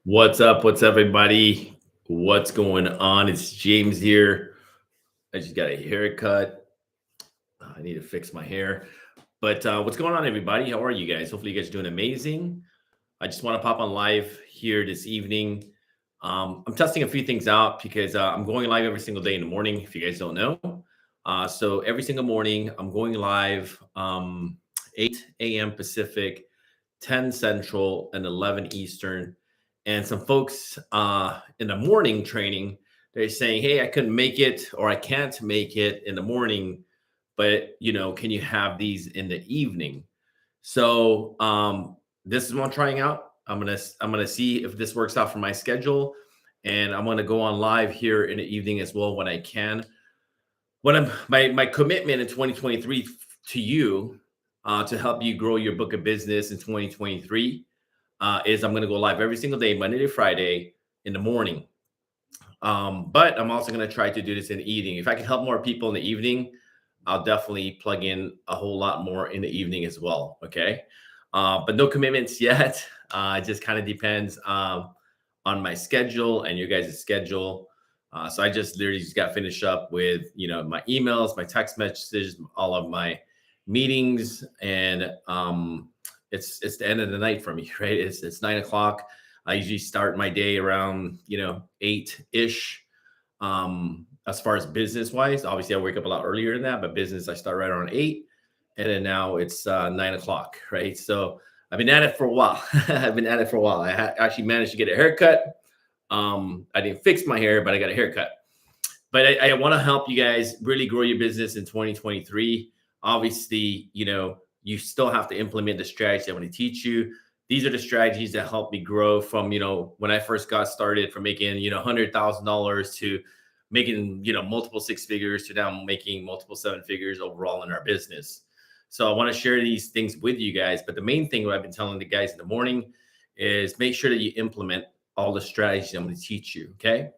What's up? What's up, everybody? What's going on? It's James here. I just got a haircut. I need to fix my hair. But what's going on, everybody? How are you guys? Hopefully, you guys are doing amazing. I just want to pop on live here this evening. I'm testing a few things out because I'm going live every single day in the morning, if you guys don't know. So every single morning, I'm going live 8 a.m. Pacific, 10 Central, and 11 Eastern. And some folks in the morning training, they're saying, hey, I couldn't make it or I can't make it in the morning, but can you have these in the evening? So this is what I'm trying out. I'm gonna see if this works out for my schedule. And I'm gonna go on live here in the evening as well when I can. What I'm my commitment in 2023 to you to help you grow your book of business in 2023 is I'm going to go live every single day, Monday to Friday in the morning. But I'm also going to try to do this in the evening. If I can help more people in the evening, I'll definitely plug in a whole lot more in the evening as well. Okay. But no commitments yet. It just kind of depends on my schedule and your guys' schedule. So I just literally just got finished up with, my emails, my text messages, all of my meetings, and it's the end of the night for me, right? It's 9 o'clock. I usually start my day around 8-ish. As far as business wise, obviously I wake up a lot earlier than that, but business I start right around 8, and then now it's 9 o'clock, right? So I've been at it for a while. I've been at it for a while. I actually managed to get a haircut. I didn't fix my hair, but I got a haircut. But I want to help you guys really grow your business in 2023. Obviously, you still have to implement the strategies I want to teach you. These are the strategies that help me grow from, when I first got started, from making, $100,000 to making, multiple six figures to now making multiple seven figures overall in our business. So I want to share these things with you guys. But the main thing what I've been telling the guys in the morning is make sure that you implement all the strategies I'm going to teach you. Okay.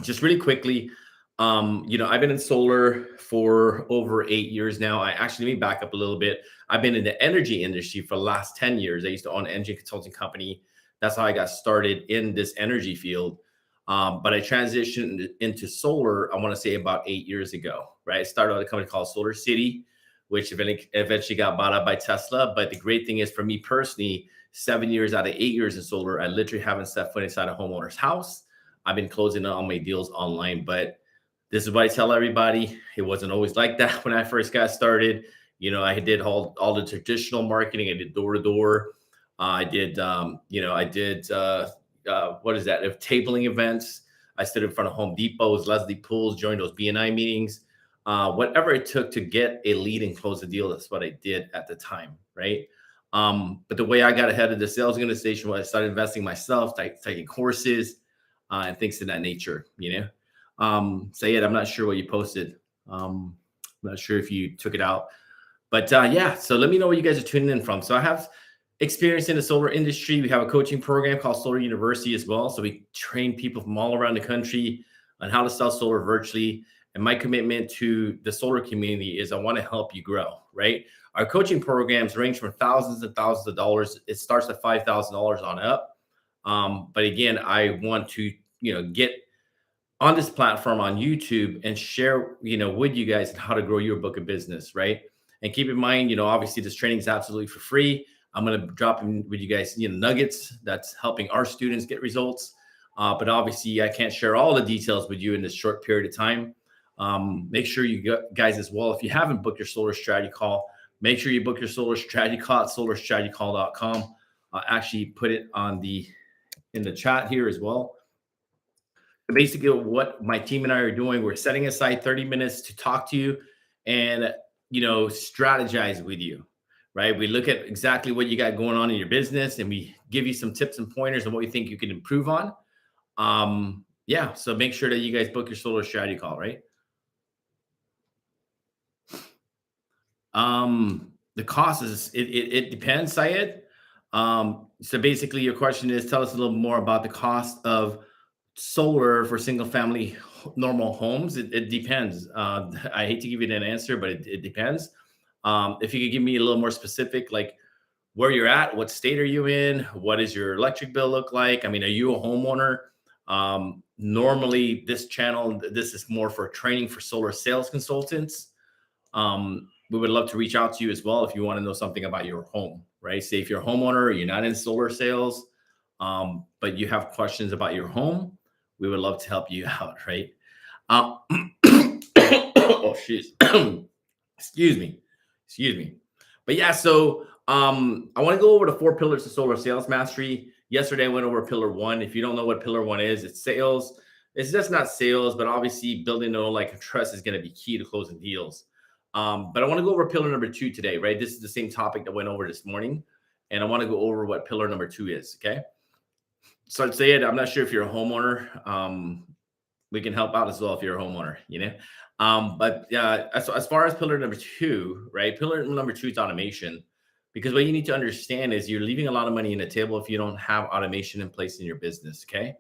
Just really quickly, I've been in solar for over 8 years now. Let me back up a little bit. I've been in the energy industry for the last 10 years. I used to own an energy consulting company. That's how I got started in this energy field. But I transitioned into solar, I want to say about 8 years ago, right? I started at a company called Solar City, which eventually got bought up by Tesla. But the great thing is for me personally, 7 years out of 8 years in solar, I literally haven't stepped foot inside a homeowner's house. I've been closing all my deals online, but this is what I tell everybody. It wasn't always like that when I first got started. I did all the traditional marketing. I did door to door. I did, what is that? If tabling events. I stood in front of Home Depot's, Leslie Pools, joined those BNI meetings. Whatever it took to get a lead and close the deal, that's what I did at the time, right? But the way I got ahead of the sales organization was I started investing myself, taking courses and things of that nature, Sayed, I'm not sure what you posted. I'm not sure if you took it out, but yeah. So let me know where you guys are tuning in from. So I have experience in the solar industry. We have a coaching program called Solar University as well. So we train people from all around the country on how to sell solar virtually. And my commitment to the solar community is I want to help you grow, right? Our coaching programs range from thousands and thousands of dollars. It starts at $5,000 on up. But again, I want to, get on this platform on YouTube and share, with you guys how to grow your book of business, right? And keep in mind, obviously this training is absolutely for free. I'm going to drop in with you guys, nuggets that's helping our students get results. But obviously I can't share all the details with you in this short period of time. Make sure you guys as well, if you haven't booked your solar strategy call, make sure you book your solar strategy call at solarstrategycall.com. I'll actually put it in the chat here as well. Basically what my team and I are doing, we're setting aside 30 minutes to talk to you and, strategize with you, right? We look at exactly what you got going on in your business and we give you some tips and pointers on what we think you can improve on. Yeah. So make sure that you guys book your solar strategy call, right? The cost is, it depends, Syed. So basically your question is, tell us a little more about the cost of solar for single family normal homes. It depends. I hate to give you an answer, but it depends. If you could give me a little more specific, like where you're at, what state are you in, what does your electric bill look like? I mean, are you a homeowner? Normally, this channel, this is more for training for solar sales consultants. We would love to reach out to you as well if you want to know something about your home, right? Say if you're a homeowner, you're not in solar sales, but you have questions about your home, we would love to help you out, right? Um, oh, jeez. excuse me, excuse me. But yeah, so I want to go over the 4 pillars of solar sales mastery. Yesterday, I went over pillar one. If you don't know what pillar one is, it's sales. It's just not sales, but obviously building know, like, and trust is going to be key to closing deals. But I want to go over pillar number 2 today, right? This is the same topic that went over this morning, and I want to go over what pillar number 2 is. Okay, so I'd say it. I'm not sure if you're a homeowner. We can help out as well if you're a homeowner, you know. But as far as pillar number 2, right? Pillar number 2 is automation, because what you need to understand is you're leaving a lot of money in the table if you don't have automation in place in your business. Okay.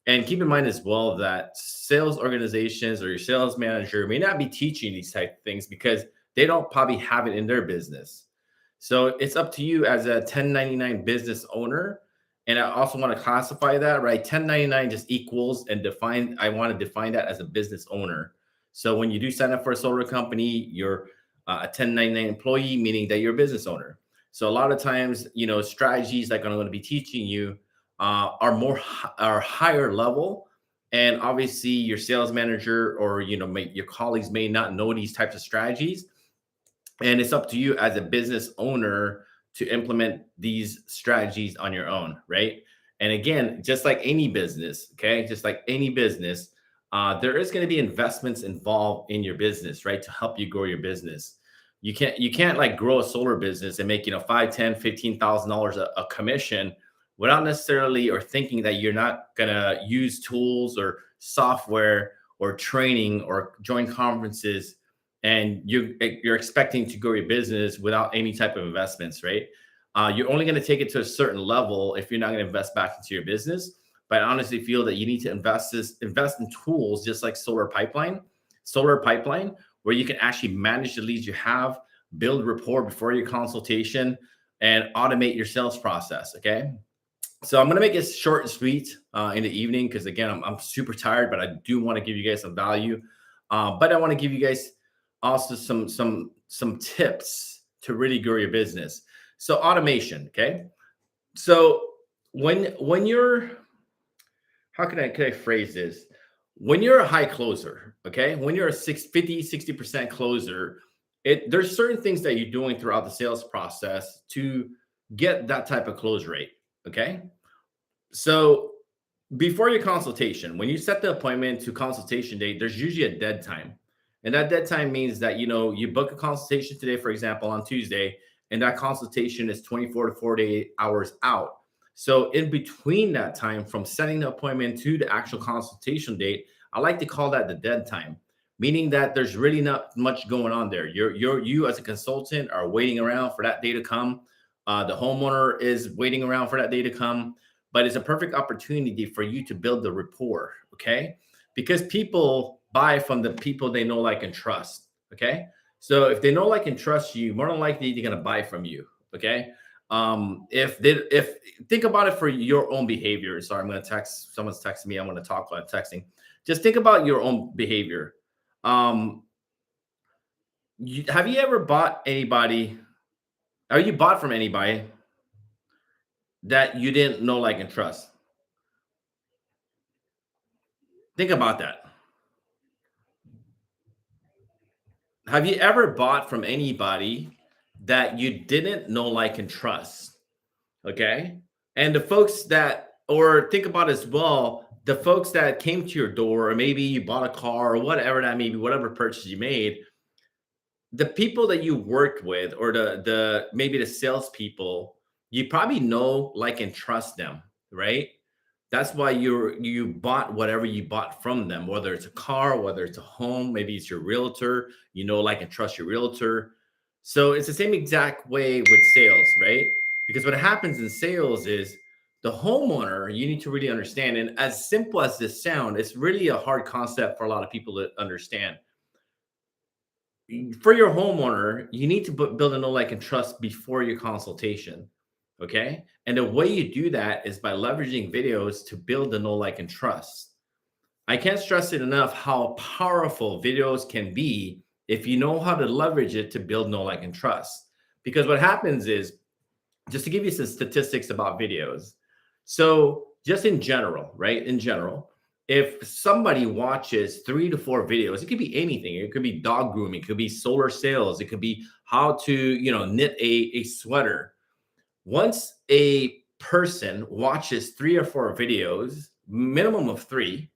And keep in mind as well that sales organizations or your sales manager may not be teaching these type of things because they don't probably have it in their business. So it's up to you as a 1099 business owner. And I also want to classify that, right? 1099 just equals and define, I want to define that as a business owner. So when you do sign up for a solar company, you're a 1099 employee, meaning that you're a business owner. So a lot of times, you know, strategies like I'm going to be teaching you are higher level, and obviously your sales manager or your colleagues may not know these types of strategies, and it's up to you as a business owner to implement these strategies on your own, right? And again, just like any business, okay, just like any business, there is going to be investments involved in your business, right, to help you grow your business. You can't like grow a solar business and make 5, 10, $15,000 a commission without necessarily or thinking that you're not going to use tools or software or training or join conferences, and you're expecting to grow your business without any type of investments, right? You're only going to take it to a certain level if you're not going to invest back into your business. But I honestly feel that you need to invest in tools just like solar pipeline, where you can actually manage the leads you have, build rapport before your consultation, and automate your sales process. Okay. So I'm going to make it short and sweet in the evening because, again, I'm super tired, but I do want to give you guys some value. But I want to give you guys also some tips to really grow your business. So automation, okay? So when you're, how can I phrase this? When you're a high closer, okay? When you're a 60% closer, there's certain things that you're doing throughout the sales process to get that type of close rate, okay? So before your consultation, when you set the appointment to consultation date, there's usually a dead time. And that dead time means that, you book a consultation today, for example, on Tuesday, and that consultation is 24 to 48 hours out. So in between that time from setting the appointment to the actual consultation date, I like to call that the dead time, meaning that there's really not much going on there. You as a consultant are waiting around for that day to come. The homeowner is waiting around for that day to come, but it's a perfect opportunity for you to build the rapport, okay? Because people buy from the people they know, like, and trust, okay? So if they know, like, and trust you, more than likely they're gonna buy from you, okay? If think about it for your own behavior. Sorry, I'm gonna text. Someone's texting me. I'm gonna talk while I'm texting. Just think about your own behavior. Um, have you ever bought anybody? Are you bought from anybody that you didn't know, like, and trust? Think about that. Have you ever bought from anybody that you didn't know, like, and trust? Okay. And the folks that, or think about as well, the folks that came to your door, or maybe you bought a car or whatever that may be, whatever purchase you made, the people that you worked with, or the maybe the salespeople, you probably know, like, and trust them, right? That's why you bought whatever you bought from them, whether it's a car, whether it's a home, maybe it's your realtor, like, and trust your realtor. So it's the same exact way with sales, right? Because what happens in sales is the homeowner, you need to really understand, and as simple as this sound, it's really a hard concept for a lot of people to understand. For your homeowner, you need to build a know, like, and trust before your consultation. Okay. And the way you do that is by leveraging videos to build the know, like, and trust. I can't stress it enough how powerful videos can be if you know how to leverage it to build know, like, and trust. Because what happens is, just to give you some statistics about videos. So, just in general, right? In general, if somebody watches 3 to 4 videos, it could be anything. It could be dog grooming, it could be solar sales, it could be how to, knit a sweater. Once a person watches 3 or 4 videos, minimum of 3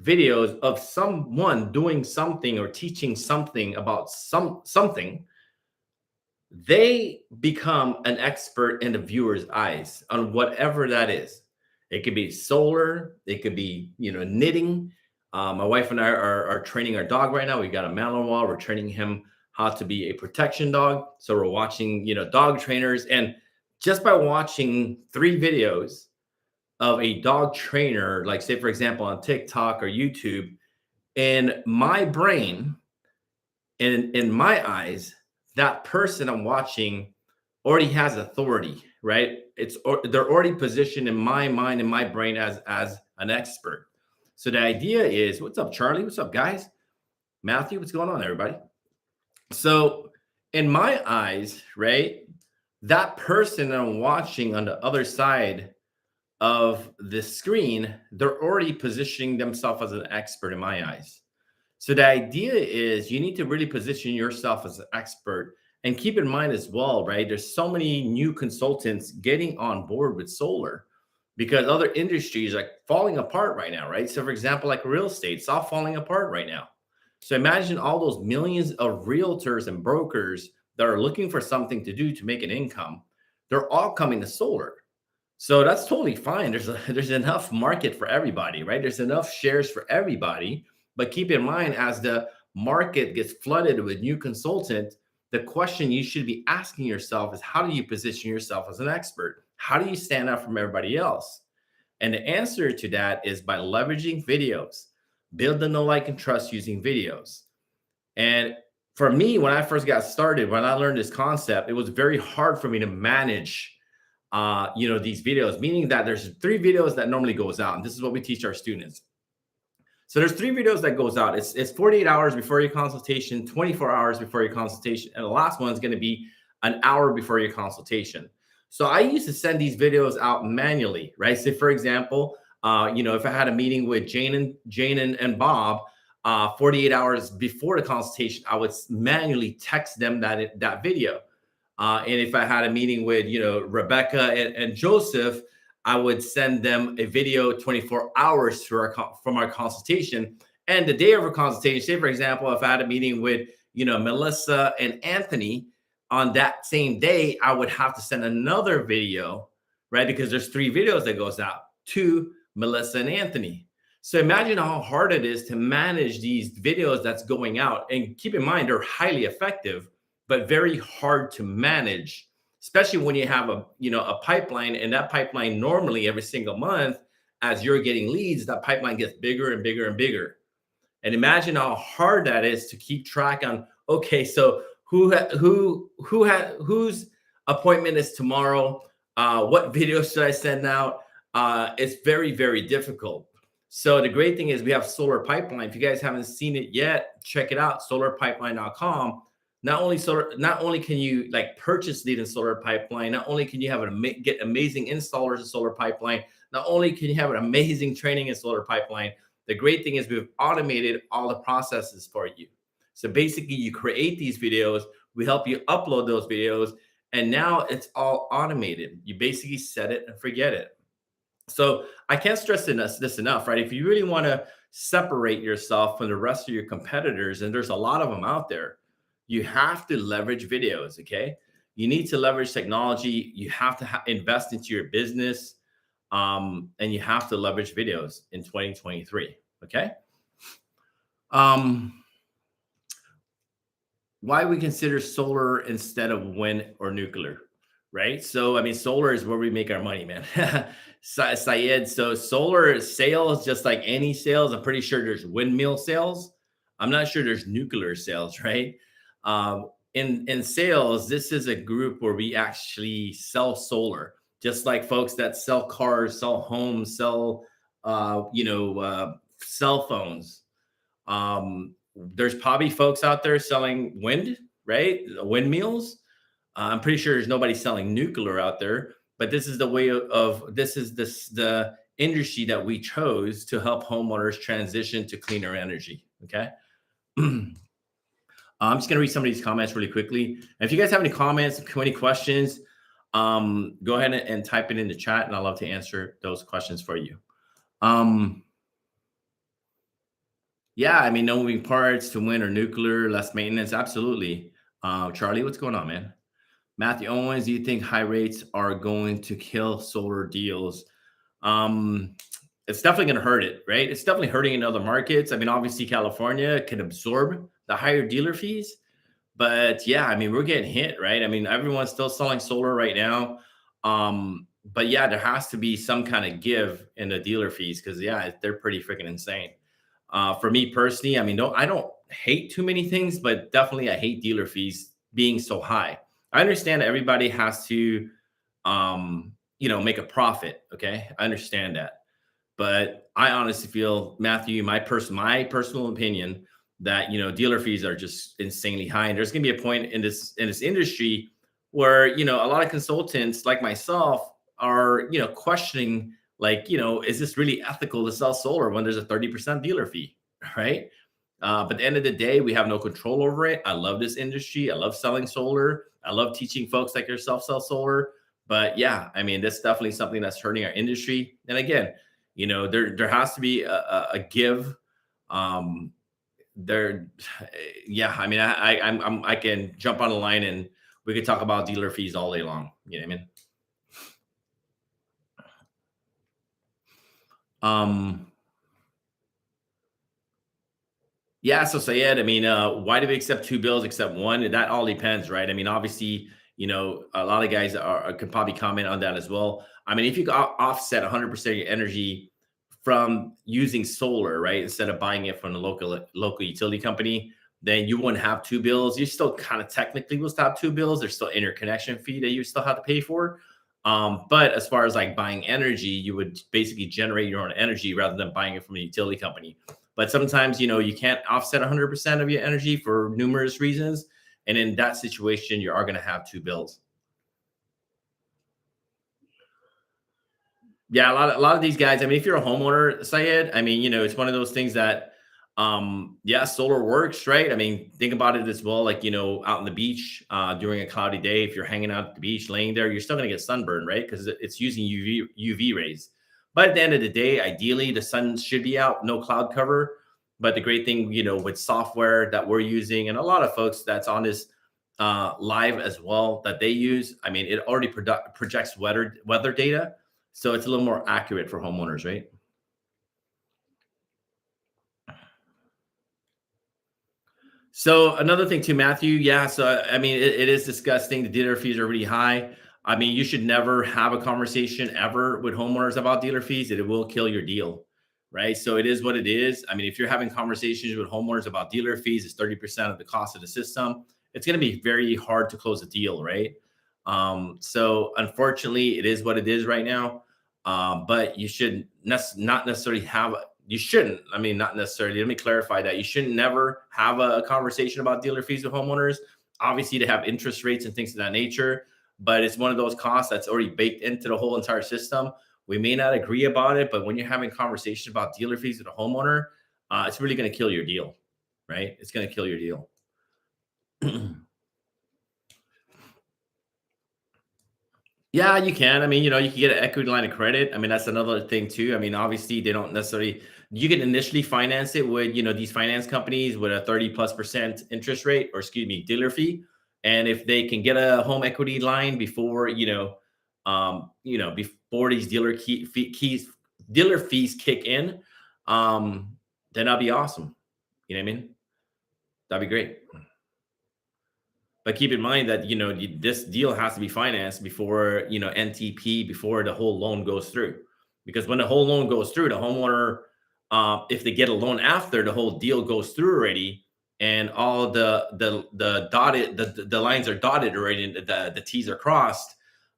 videos of someone doing something or teaching something about something, they become an expert in the viewer's eyes on whatever that is. It could be solar, it could be, knitting. My wife and I are training our dog right now. We got a Malinois. We're training him how to be a protection dog. So we're watching, dog trainers. And just by watching 3 videos of a dog trainer, like say, for example, on TikTok or YouTube, in my brain, in my eyes, that person I'm watching already has authority, right? They're already positioned in my mind, in my brain as an expert. So the idea is, what's up, Charlie? What's up, guys? Matthew, what's going on, everybody? So in my eyes, right, that person I'm watching on the other side of the screen, they're already positioning themselves as an expert in my eyes. So the idea is you need to really position yourself as an expert, and keep in mind as well, right? There's so many new consultants getting on board with solar because other industries are falling apart right now, right? So for example, like real estate, it's all falling apart right now. So imagine all those millions of realtors and brokers that are looking for something to do to make an income. They're all coming to solar. So that's totally fine. There's enough market for everybody, right? There's enough shares for everybody. But keep in mind, as the market gets flooded with new consultants, the question you should be asking yourself is, how do you position yourself as an expert? How do you stand out from everybody else? And the answer to that is by leveraging videos. Build the know, like, and trust using videos. And for me, when I first got started, when I learned this concept, it was very hard for me to manage these videos, meaning that there's 3 videos that normally goes out. And this is what we teach our students. So there's 3 videos that goes out. It's 48 hours before your consultation, 24 hours before your consultation, and the last one is going to be an hour before your consultation. So I used to send these videos out manually, right? So for example, if I had a meeting with Jane and Bob, 48 hours before the consultation, I would manually text them that video. And if I had a meeting with, Rebecca and Joseph, I would send them a video 24 hours from our consultation. And the day of our consultation, say, for example, if I had a meeting with, Melissa and Anthony on that same day, I would have to send another video, right? Because there's 3 videos that goes out to Melissa and Anthony. So imagine how hard it is to manage these videos that's going out. And keep in mind, they're highly effective, but very hard to manage, especially when you have a pipeline, and that pipeline normally every single month, as you're getting leads, that pipeline gets bigger and bigger and bigger. And imagine how hard that is to keep track on, okay, so whose appointment is tomorrow? What video should I send out? It's very, very difficult. So the great thing is we have Solar Pipeline. If you guys haven't seen it yet, check it out, solarpipeline.com. Not only can you purchase lead in Solar Pipeline, not only can you have get amazing installers in Solar Pipeline, not only can you have an amazing training in Solar Pipeline, the great thing is we've automated all the processes for you. So basically you create these videos, we help you upload those videos, and now it's all automated. You basically set it and forget it. So I can't stress this enough, right? If you really want to separate yourself from the rest of your competitors, and there's a lot of them out there, you have to leverage videos, okay? You need to leverage technology. You have to invest into your business, and you have to leverage videos in 2023, okay? Why we consider solar instead of wind or nuclear, right? So, I mean, solar is where we make our money, man. Syed, so solar sales, just like any sales, I'm pretty sure there's windmill sales. I'm not sure there's nuclear sales, right? in sales, this is a group where we actually sell solar, just like folks that sell cars, sell homes, sell cell phones. There's probably folks out there selling wind, right? Windmills. I'm pretty sure there's nobody selling nuclear out there, but this is the way of this is this the industry that we chose to help homeowners transition to cleaner energy. Okay. I'm just going to read some of these comments really quickly. And if you guys have any comments, any questions, go ahead and type it in the chat, and I'd love to answer those questions for you. Yeah, I mean, no moving parts to wind or nuclear, less maintenance. Absolutely. Charlie, what's going on, man? Matthew Owens, do you think high rates are going to kill solar deals? It's definitely going to hurt it, right? It's definitely hurting in other markets. I mean, obviously, California can absorb the higher dealer fees, but yeah, I mean, we're getting hit, right? I mean, everyone's still selling solar right now. But yeah, there has to be some kind of give in the dealer fees because yeah, they're pretty freaking insane. For me personally, I mean, I don't hate too many things, but definitely I hate dealer fees being so high. I understand that everybody has to, make a profit. Okay, I understand that, but I honestly feel, Matthew, my personal opinion, that dealer fees are just insanely high, and there's going to be a point in this industry where a lot of consultants like myself are questioning, like, is this really ethical to sell solar when there's a 30% dealer fee, right? But at the end of the day, we have no control over it. I love this industry. I love selling solar. I love teaching folks like yourself sell solar. But yeah, I mean, that's definitely something that's hurting our industry. And again, there has to be a give. There, yeah. I mean, I can jump on the line and we could talk about dealer fees all day long. You know what I mean? Yeah, so Sayed, I mean, why do we accept two bills except one? That all depends, right? I mean, obviously, a lot of guys could probably comment on that as well. I mean, if you offset 100% of your energy from using solar, right, instead of buying it from the local utility company, then you wouldn't have two bills. You still kind of technically will still have two bills. There's still interconnection fee that you still have to pay for. But as far as like buying energy, you would basically generate your own energy rather than buying it from a utility company. But sometimes, you can't offset 100% of your energy for numerous reasons. And in that situation, you are going to have two bills. Yeah, a lot of these guys, I mean, if you're a homeowner, Syed, I mean, it's one of those things that, yeah, solar works, right? I mean, think about it as well, like, out on the beach during a cloudy day, if you're hanging out at the beach, laying there, you're still going to get sunburn, right? Because it's using UV rays. But at the end of the day, ideally, the sun should be out, no cloud cover. But the great thing, with software that we're using, and a lot of folks that's on this live as well that they use, I mean, it already projects weather data, so it's a little more accurate for homeowners, right? So another thing too, Matthew. Yeah. So I mean, it is disgusting. The dealer fees are really high. I mean, you should never have a conversation ever with homeowners about dealer fees. It will kill your deal, right? So it is what it is. I mean, if you're having conversations with homeowners about dealer fees, it's 30% of the cost of the system. It's going to be very hard to close a deal, right? So unfortunately, it is what it is right now. But you should not necessarily have you shouldn't. I mean, not necessarily. Let me clarify that. You shouldn't never have a conversation about dealer fees with homeowners. Obviously, to have interest rates and things of that nature, but it's one of those costs that's already baked into the whole entire system. We may not agree about it, but when you're having conversations about dealer fees with a homeowner, it's really going to kill your deal, right? It's going to kill your deal. Yeah, you can. I mean, you can get an equity line of credit. I mean, that's another thing too. I mean, obviously, they don't necessarily. You can initially finance it with, these finance companies with a 30+% interest rate, or excuse me, dealer fee. And if they can get a home equity line before, before these dealer fees kick in, then that'd be awesome. You know what I mean? That'd be great. But keep in mind that this deal has to be financed before NTP, before the whole loan goes through. Because when the whole loan goes through, the homeowner, if they get a loan after the whole deal goes through already, and all the dotted the lines are dotted already, and the T's are crossed,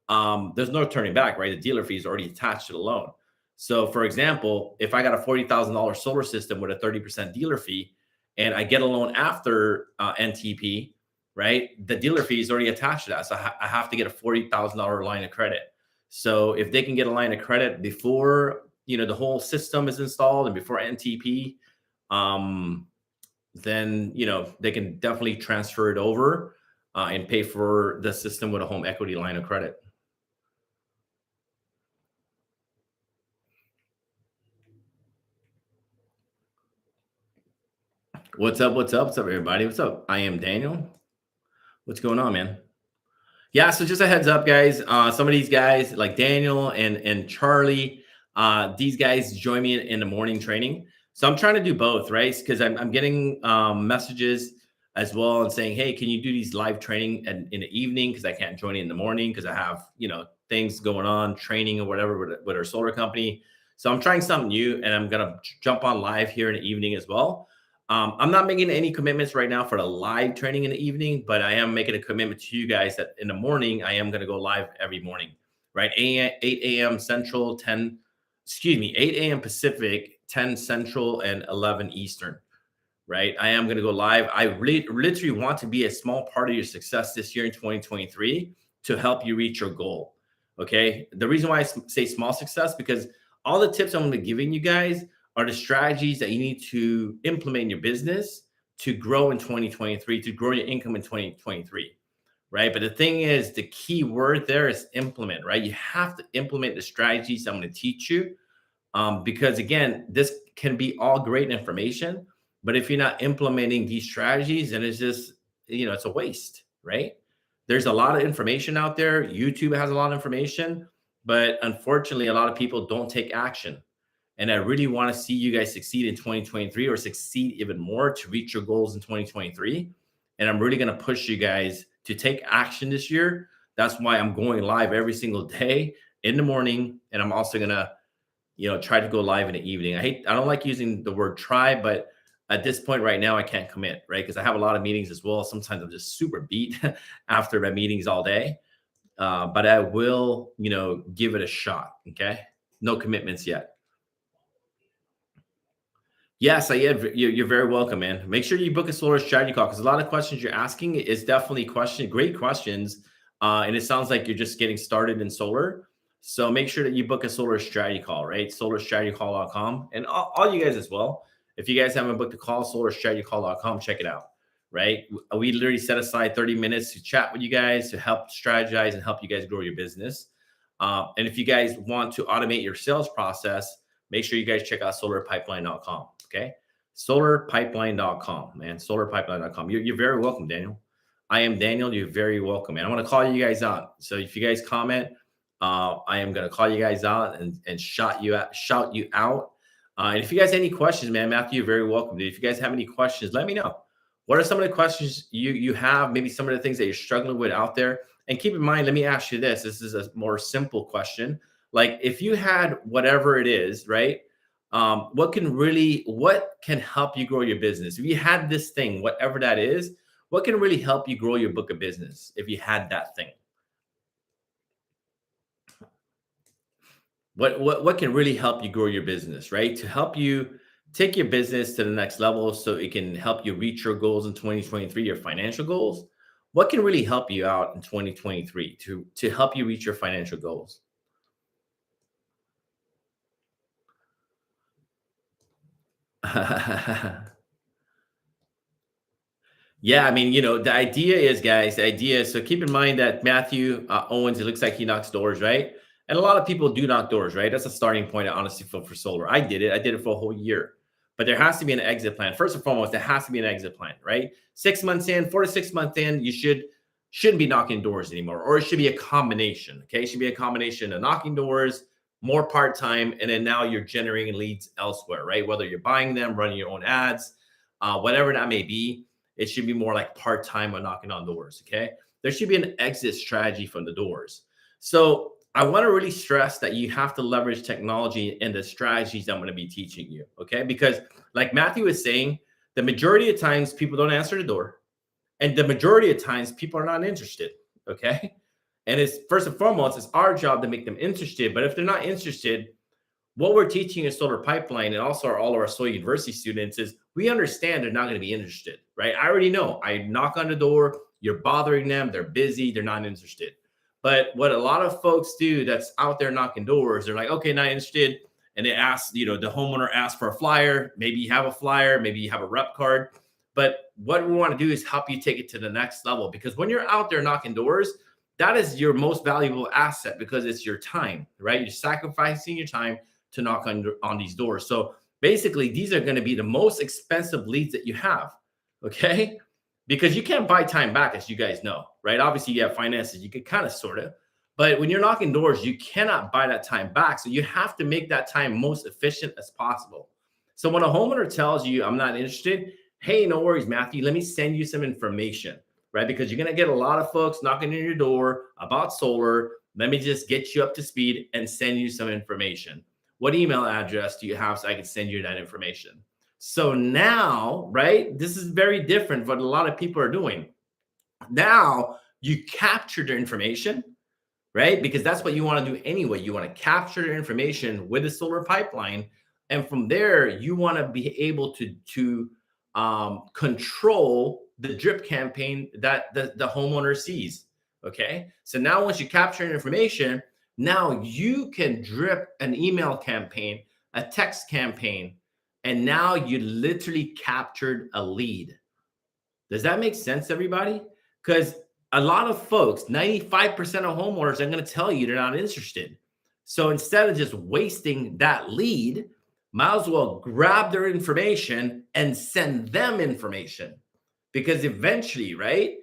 there's no turning back, right? The dealer fee is already attached to the loan. So, for example, if I got a $40,000 solar system with a 30% dealer fee, and I get a loan after NTP, right? The dealer fee is already attached to that, so I have to get a $40,000 line of credit. So, if they can get a line of credit before the whole system is installed and before NTP, um, then they can definitely transfer it over and pay for the system with a home equity line of credit. What's up? What's up? What's up, everybody? What's up? I am Daniel. What's going on, man? Yeah, so just a heads up, guys. Some of these guys, like Daniel and Charlie, these guys join me in the morning training. So I'm trying to do both, right? Because I'm getting messages as well and saying, hey, can you do these live training in the evening? Because I can't join in the morning because I have things going on, training or whatever with our solar company. So I'm trying something new, and I'm gonna jump on live here in the evening as well. I'm not making any commitments right now for the live training in the evening, but I am making a commitment to you guys that in the morning, I am going to go live every morning, right? 8 a.m. Central, 8 a.m. Pacific, 10 Central, and 11 Eastern, right? I am going to go live. I literally want to be a small part of your success this year in 2023 to help you reach your goal. Okay. The reason why I say small success, because all the tips I'm going to be giving you guys are the strategies that you need to implement in your business to grow in 2023, to grow your income in 2023, right? But the thing is, the key word there is implement, right? You have to implement the strategies I'm going to teach you, because again, this can be all great information, but if you're not implementing these strategies, then it's just, it's a waste, right? There's a lot of information out there. YouTube has a lot of information, but unfortunately, a lot of people don't take action. And I really want to see you guys succeed in 2023, or succeed even more to reach your goals in 2023. And I'm really going to push you guys to take action this year. That's why I'm going live every single day in the morning. And I'm also going to, try to go live in the evening. I don't like using the word try, but at this point right now, I can't commit, right? Because I have a lot of meetings as well. Sometimes I'm just super beat after my meetings all day. But I will, give it a shot. Okay. No commitments yet. Yes, I am. You're very welcome, man. Make sure you book a solar strategy call, because a lot of questions you're asking is definitely great questions. And it sounds like you're just getting started in solar. So make sure that you book a solar strategy call, right? Solarstrategycall.com. And all you guys as well. If you guys haven't booked a call, solarstrategycall.com, check it out, right? We literally set aside 30 minutes to chat with you guys, to help strategize and help you guys grow your business. And if you guys want to automate your sales process, make sure you guys check out solarpipeline.com. Okay. Solarpipeline.com, man. Solarpipeline.com. You're very welcome, Daniel. I am Daniel. You're very welcome, man. I want to call you guys out. So if you guys comment, I am going to call you guys out and shout you out. And if you guys have any questions, man, Matthew, you're very welcome. If you guys have any questions, let me know. What are some of the questions you have? Maybe some of the things that you're struggling with out there. And keep in mind, let me ask you this. This is a more simple question. Like, if you had whatever it is, right? What can help you grow your business? If you had this thing, whatever that is, what can really help you grow your book of business if you had that thing? What can really help you grow your business, right? To help you take your business to the next level so it can help you reach your goals in 2023, your financial goals. What can really help you out in 2023 to help you reach your financial goals? Yeah, I mean, the idea is, guys, so keep in mind that Matthew Owens, it looks like he knocks doors, right? And a lot of people do knock doors, right? That's a starting point, honestly, for solar. I did it for a whole year. But there has to be an exit plan. First and foremost, there has to be an exit plan, right? 6 months in, 4 to 6 months in, you shouldn't be knocking doors anymore, or it should be a combination. Okay, it should be a combination of knocking doors, more part-time, and then now you're generating leads elsewhere, right? Whether you're buying them, running your own ads, whatever that may be, it should be more like part-time or knocking on doors. Okay. There should be an exit strategy from the doors. So I want to really stress that you have to leverage technology and the strategies I'm going to be teaching you. Okay. Because like Matthew is saying, the majority of times people don't answer the door. And the majority of times people are not interested. Okay. And it's first and foremost, it's our job to make them interested. But if they're not interested, what we're teaching in solar pipeline and also all of our solar university students is we understand they're not going to be interested, right? I already know. I knock on the door, you're bothering them, they're busy, they're not interested. But what a lot of folks do that's out there knocking doors, they're like, okay, not interested. And they ask, the homeowner asks for a flyer. Maybe you have a flyer, maybe you have a rep card. But what we want to do is help you take it to the next level, because when you're out there knocking doors, that is your most valuable asset because it's your time, right? You're sacrificing your time to knock on these doors. So basically, these are going to be the most expensive leads that you have, okay? Because you can't buy time back, as you guys know, right? Obviously, you have finances, you can kind of sort of, but when you're knocking doors, you cannot buy that time back. So you have to make that time most efficient as possible. So when a homeowner tells you, I'm not interested, hey, no worries, Matthew, let me send you some information, right? Because you're going to get a lot of folks knocking on your door about solar. Let me just get you up to speed and send you some information. What email address do you have so I can send you that information? So now, right, this is very different from what a lot of people are doing. Now you capture their information, right? Because that's what you want to do anyway. You want to capture their information with a solar pipeline. And from there, you want to be able to control the drip campaign that the homeowner sees. Okay. So now once you capture information, now you can drip an email campaign, a text campaign, and now you literally captured a lead. Does that make sense, everybody? Because a lot of folks, 95% of homeowners are going to tell you they're not interested. So instead of just wasting that lead, might as well grab their information and send them information. Because eventually, right?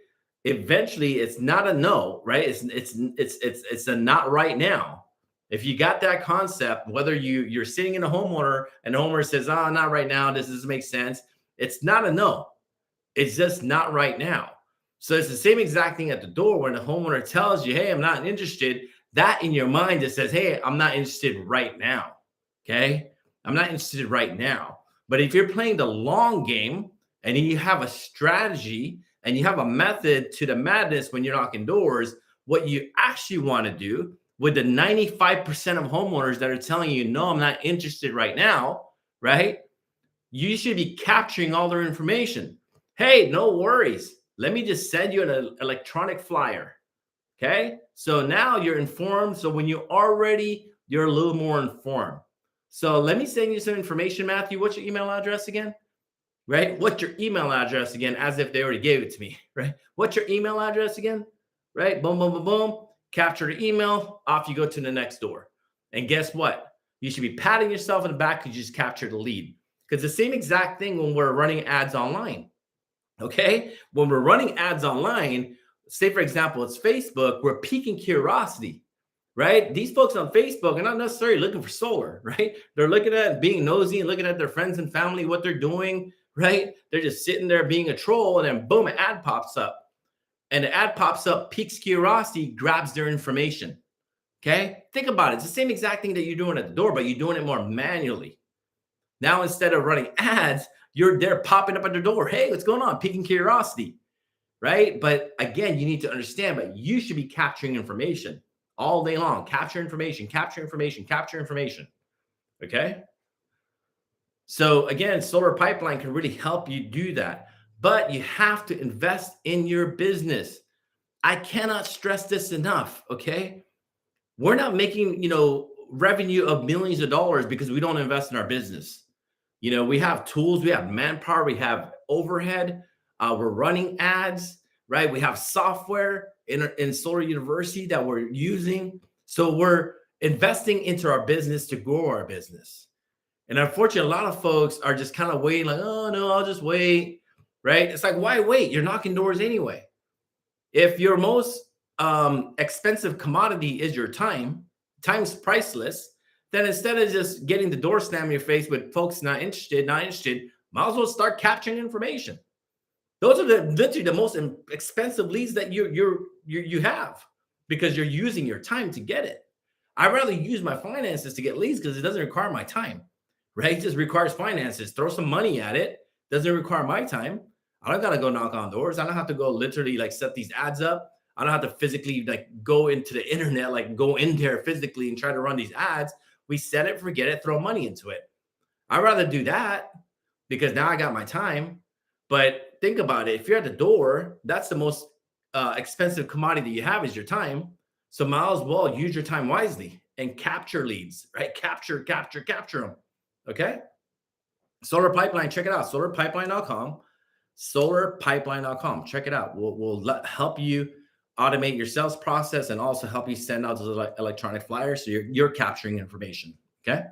Eventually it's not a no, right? It's a not right now. If you got that concept, whether you're sitting in a homeowner and the homeowner says, oh, not right now, this doesn't make sense. It's not a no. It's just not right now. So it's the same exact thing at the door when the homeowner tells you, hey, I'm not interested. That in your mind just says, hey, I'm not interested right now. Okay. I'm not interested right now. But if you're playing the long game and you have a strategy and you have a method to the madness when you're knocking doors, what you actually want to do with the 95% of homeowners that are telling you, no, I'm not interested right now, right? You should be capturing all their information. Hey, no worries. Let me just send you an electronic flyer. Okay. So now you're informed. So when you're a little more informed. So let me send you some information, Matthew. What's your email address again? Right? What's your email address again? As if they already gave it to me, right? What's your email address again? Right? Boom, boom, boom, boom. Capture the email. Off you go to the next door. And guess what? You should be patting yourself in the back because you just captured the lead. Because the same exact thing when we're running ads online. Okay? When we're running ads online, say for example, it's Facebook, we're piquing curiosity. Right? These folks on Facebook are not necessarily looking for solar, right? They're looking at being nosy and looking at their friends and family, what they're doing, right? They're just sitting there being a troll, and then boom, an ad pops up. And the ad pops up, piques curiosity, grabs their information. Okay? Think about it. It's the same exact thing that you're doing at the door, but you're doing it more manually. Now, instead of running ads, they're popping up at the door. Hey, what's going on? Piquing curiosity, right? But again, you need to understand, but you should be capturing information all day long. Capture information, capture information, capture information. Okay. So again, solar pipeline can really help you do that, but you have to invest in your business. I cannot stress this enough. Okay. We're not making, revenue of millions of dollars because we don't invest in our business. We have tools, we have manpower, we have overhead. We're running ads, right? We have software in Solar University that we're using. So we're investing into our business to grow our business. And unfortunately, a lot of folks are just kind of waiting like, oh, no, I'll just wait, right? It's like, why wait? You're knocking doors anyway. If your most expensive commodity is your time, time's priceless, then instead of just getting the door slammed in your face with folks not interested, might as well start capturing information. Those are literally the most expensive leads that you have because you're using your time to get it. I'd rather use my finances to get leads because it doesn't require my time, right? It just requires finances. Throw some money at it, Doesn't require my time. I don't got to go knock on doors. I don't have to go literally like set these ads up. I don't have to physically like go into the internet, like go in there physically and try to run these ads. We set it, forget it, throw money into it. I'd rather do that because now I got my time. But think about it. If you're at the door, that's the most expensive commodity you have is your time. So might as well use your time wisely and capture leads, right? Capture them. Okay. Solar Pipeline, check it out. Solarpipeline.com. Solarpipeline.com. Check it out. We'll help you automate your sales process and also help you send out those electronic flyers so you're capturing information. Okay.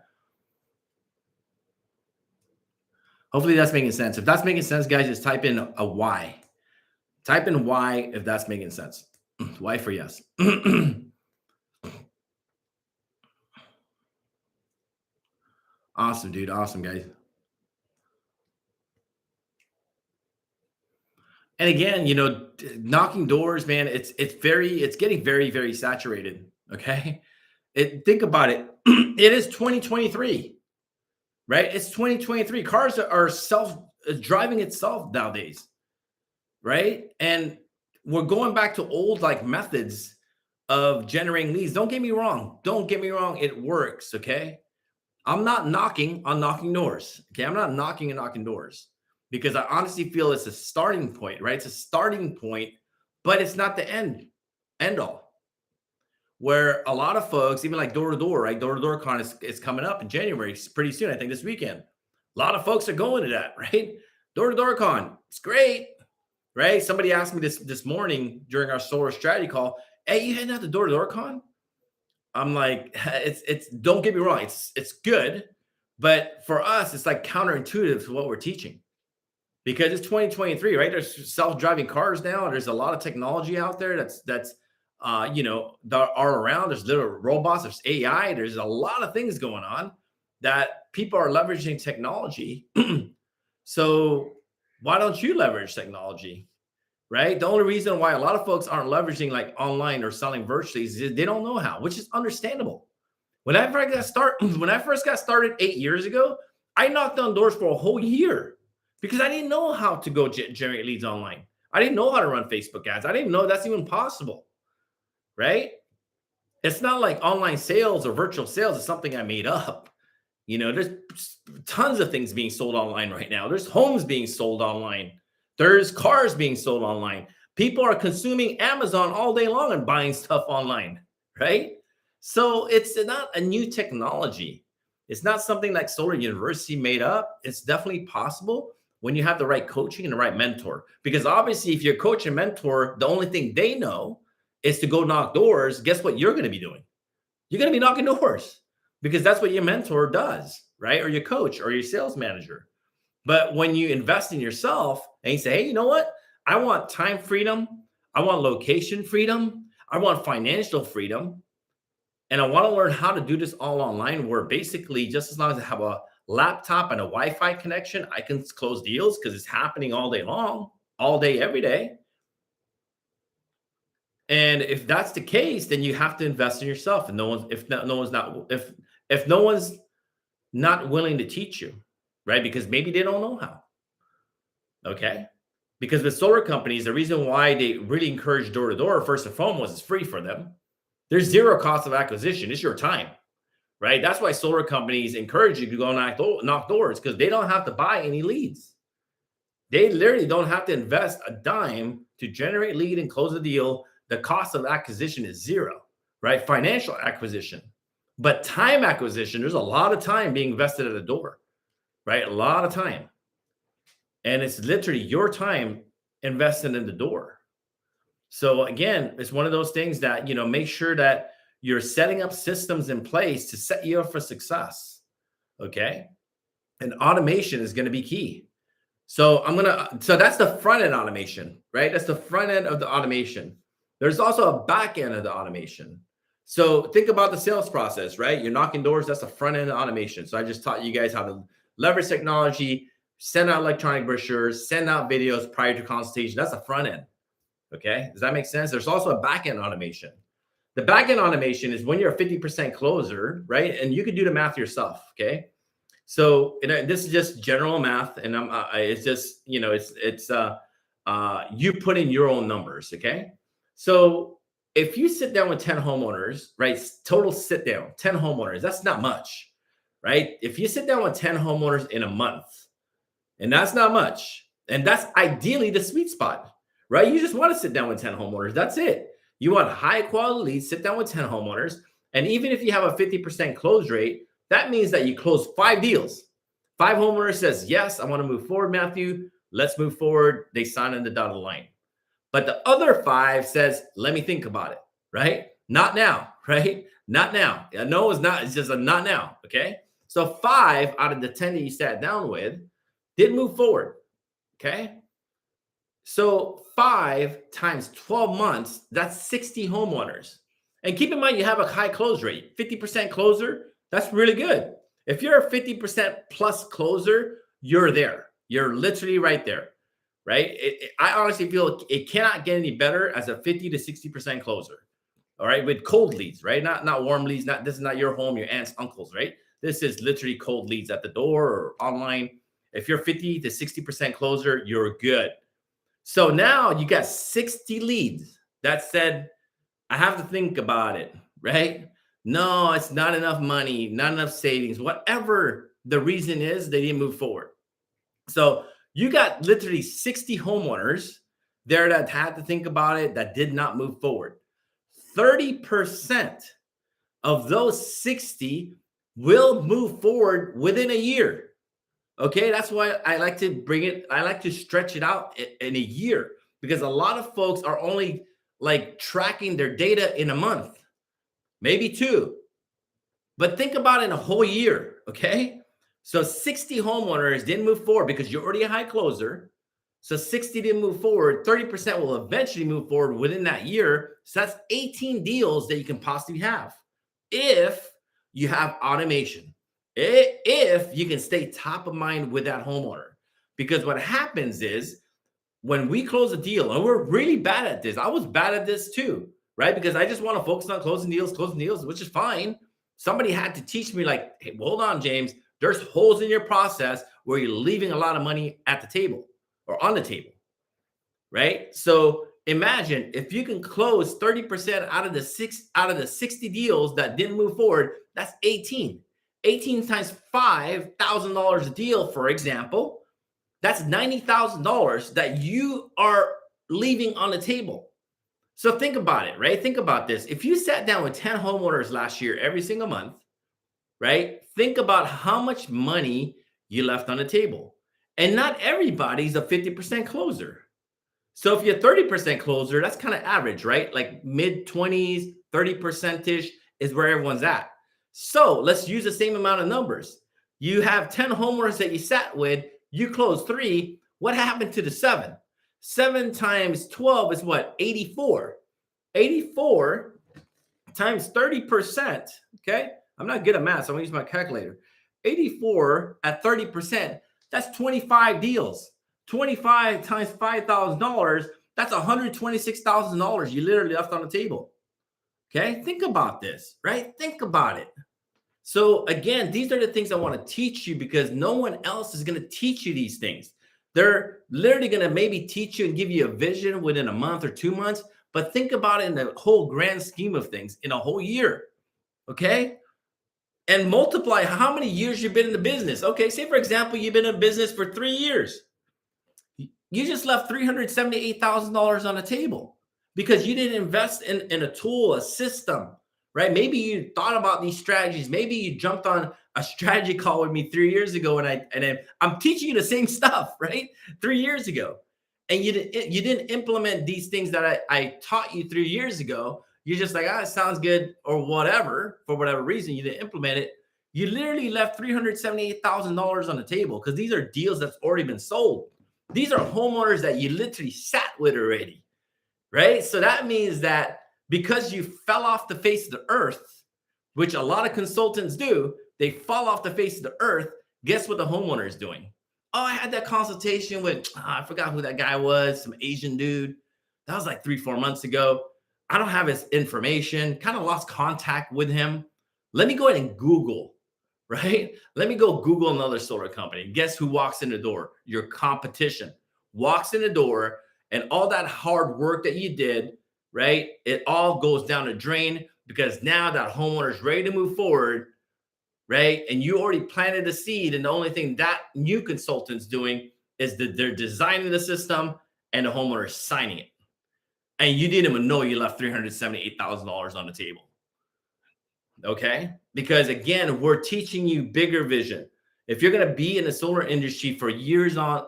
Hopefully that's making sense. If that's making sense, guys, just type in a Y. Type in Y if that's making sense. Y for yes. Awesome, dude. Awesome, guys. And again, knocking doors, man, it's getting very, very saturated. Okay. Think about it. It is 2023, right? It's 2023. Cars are self-driving itself nowadays, right? And we're going back to old like methods of generating leads. Don't get me wrong. It works, okay? I'm not knocking on knocking doors. Okay. I'm not knocking and knocking doors because I honestly feel it's a starting point, right? It's a starting point, but it's not the end all. Where a lot of folks, even like door to door, right? Door to door con is coming up in January. It's pretty soon, I think this weekend. A lot of folks are going to that, right? Door to door con. It's great, right? Somebody asked me this morning during our solar strategy call, hey, you heading out the door to door con? I'm like, it's don't get me wrong, it's good, but for us, it's like counterintuitive to what we're teaching because it's 2023, right? There's self-driving cars now. There's a lot of technology out there that's that are around. There's little robots, there's AI, there's a lot of things going on that people are leveraging technology. So why don't you leverage technology? Right? The only reason why a lot of folks aren't leveraging like online or selling virtually is they don't know how, which is understandable. When I first got started 8 years ago, I knocked on doors for a whole year because I didn't know how to go generate leads online. I didn't know how to run Facebook ads. I didn't know that's even possible. Right? It's not like online sales or virtual sales is something I made up. There's tons of things being sold online right now. There's homes being sold online. There's cars being sold online. People are consuming Amazon all day long and buying stuff online, right? So it's not a new technology. It's not something like Solar University made up. It's definitely possible when you have the right coaching and the right mentor. Because obviously, if your coach and mentor, the only thing they know is to go knock doors, guess what you're going to be doing? You're going to be knocking doors because that's what your mentor does, right? Or your coach or your sales manager. But when you invest in yourself and you say, hey, you know what? I want time freedom. I want location freedom. I want financial freedom. And I want to learn how to do this all online where basically just as long as I have a laptop and a Wi-Fi connection, I can close deals because it's happening all day long, all day, every day. And if that's the case, then you have to invest in yourself. And if no one's not willing to teach you, right? Because maybe they don't know how. Okay. Because with solar companies, the reason why they really encourage door to door, first and foremost, is free for them. There's zero cost of acquisition. It's your time, right? That's why solar companies encourage you to go knock doors because they don't have to buy any leads. They literally don't have to invest a dime to generate lead and close a deal. The cost of acquisition is zero, right? Financial acquisition. But time acquisition, there's a lot of time being invested at a door, right? A lot of time. And it's literally your time invested in the door. So again, it's one of those things that, make sure that you're setting up systems in place to set you up for success. Okay. And automation is going to be key. So that's the front end automation, right? That's the front end of the automation. There's also a back end of the automation. So think about the sales process, right? You're knocking doors. That's the front end of automation. So I just taught you guys how to leverage technology, send out electronic brochures, send out videos prior to consultation. That's the front end. Okay. Does that make sense? There's also a back end automation. The back end automation is when you're a 50% closer, right? And you can do the math yourself. Okay. So this is just general math, and it's just you put in your own numbers, okay? So if you sit down with 10 homeowners, right? Total sit down, 10 homeowners, that's not much, right? If you sit down with 10 homeowners in a month, and that's not much, and that's ideally the sweet spot, right? You just want to sit down with 10 homeowners. That's it. You want high quality leads, sit down with 10 homeowners. And even if you have a 50% close rate, that means that you close 5 deals. 5 homeowners says, yes, I want to move forward, Matthew. Let's move forward. They sign on the dotted line. But the other 5 says, let me think about it, right? Not now, right? Not now. No, it's not. It's just a not now, okay? So 5 out of the 10 that you sat down with didn't move forward, okay? So 5 times 12 months, that's 60 homeowners. And keep in mind, you have a high close rate, 50% closer. That's really good. If you're a 50% plus closer, you're there. You're literally right there, right? I honestly feel it cannot get any better as a 50 to 60% closer. All right, with cold leads, right? Not warm leads. This is not your home, your aunt's, uncle's, right? This is literally cold leads at the door or online. If you're 50 to 60% closer, you're good. So now you got 60 leads that said, I have to think about it, right? No, it's not enough money, not enough savings, whatever the reason is, they didn't move forward. So you got literally 60 homeowners there that had to think about it, that did not move forward. 30% of those 60 will move forward within a year. Okay, that's why I like to stretch it out in a year, because a lot of folks are only like tracking their data in a month, maybe 2. But think about it in a whole year, okay? So 60 homeowners didn't move forward because you're already a high closer. So 60 didn't move forward. 30% will eventually move forward within that year. So that's 18 deals that you can possibly have if you have automation, if you can stay top of mind with that homeowner. Because what happens is when we close a deal, and we're really bad at this. I was bad at this too, right? Because I just want to focus on closing deals, which is fine. Somebody had to teach me, like, hey, hold on, James. There's holes in your process where you're leaving a lot of money at the table or on the table, right? So imagine if you can close 30% out of the 60 deals that didn't move forward, that's 18. 18 times $5,000 a deal, for example. That's $90,000 that you are leaving on the table. So think about it, right? Think about this. If you sat down with 10 homeowners last year, every single month, right? Think about how much money you left on the table. And not everybody's a 50% closer. So if you're 30% closer, that's kind of average, right? Like mid 20s, 30%ish is where everyone's at. So let's use the same amount of numbers. You have 10 homeowners that you sat with, you closed 3. What happened to the 7? 7 times 12 is what? 84. 84 times 30%. Okay. I'm not good at math, so I'm going to use my calculator. 84 at 30%, that's 25 deals. 25 times $5,000, that's $126,000 you literally left on the table. Okay. Think about this, right? Think about it. So again, these are the things I want to teach you, because no one else is going to teach you these things. They're literally going to maybe teach you and give you a vision within a month or 2 months, but think about it in the whole grand scheme of things in a whole year. Okay. And multiply how many years you've been in the business. Okay. Say, for example, you've been in business for 3 years. You just left $378,000 on the table because you didn't invest in a tool, a system, right? Maybe you thought about these strategies. Maybe you jumped on a strategy call with me 3 years ago, and I'm teaching you the same stuff, right? 3 years ago, and you didn't implement these things that I taught you 3 years ago. You're just like, it sounds good, or whatever. For whatever reason, you didn't implement it. You literally left $378,000 on the table because these are deals that's already been sold. These are homeowners that you literally sat with already, right? So that means that because you fell off the face of the earth, which a lot of consultants do, they fall off the face of the earth. Guess what the homeowner is doing? Oh, I had that consultation with, I forgot who that guy was, some Asian dude. That was like 3-4 months ago. I don't have his information, kind of lost contact with him. Let me go ahead and Google, right? Let me go Google another solar company. Guess who walks in the door? Your competition walks in the door, and all that hard work that you did, right? It all goes down the drain because now that homeowner is ready to move forward, right? And you already planted a seed, and the only thing that new consultant's doing is that they're designing the system and the homeowner is signing it. And you didn't even know you left $378,000 on the table. Okay. Because again, we're teaching you bigger vision. If you're going to be in the solar industry for years on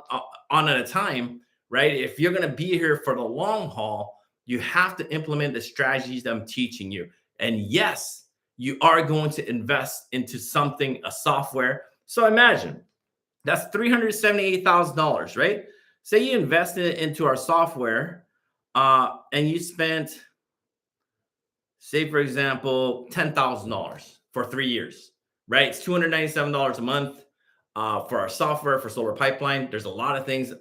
at a time, right? If you're going to be here for the long haul, you have to implement the strategies that I'm teaching you. And yes, you are going to invest into something, a software. So imagine that's $378,000, right? Say you invested into our software and you spent, say, for example, $10,000 for 3 years, right? It's $297 a month for our software for Solar Pipeline. There's a lot of things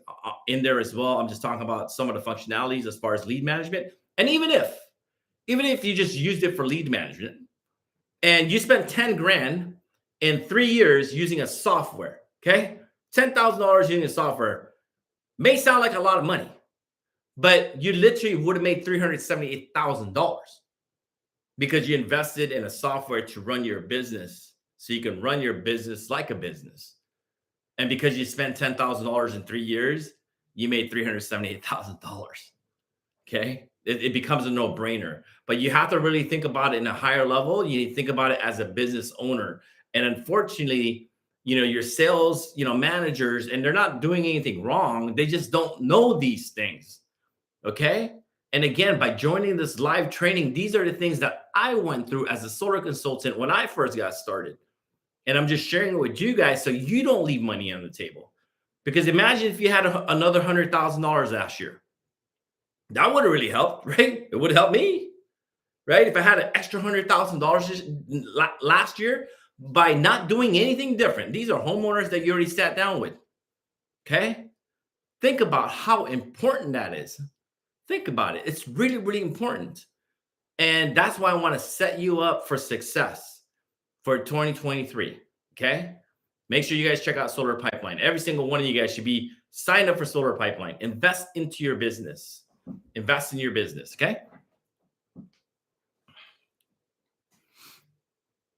in there as well. I'm just talking about some of the functionalities as far as lead management. And even if you just used it for lead management and you spent 10 grand in 3 years using a software, okay? $10,000 using a software may sound like a lot of money, but you literally would have made $378,000 because you invested in a software to run your business so you can run your business like a business. And because you spent $10,000 in 3 years, you made $378,000. Okay. It becomes a no-brainer, but you have to really think about it in a higher level. You need to think about it as a business owner. And unfortunately, your sales, managers, and they're not doing anything wrong. They just don't know these things. Okay. And again, by joining this live training, these are the things that I went through as a solar consultant when I first got started. And I'm just sharing it with you guys so you don't leave money on the table. Because imagine if you had another $100,000 last year. That would have really helped, right? It would have helped me, right? If I had an extra $100,000 last year by not doing anything different. These are homeowners that you already sat down with. Okay. Think about how important that is. Think about it. It's really, really important. And that's why I want to set you up for success for 2023. Okay. Make sure you guys check out Solar Pipeline. Every single one of you guys should be signed up for Solar Pipeline. Invest into your business. Invest in your business. Okay.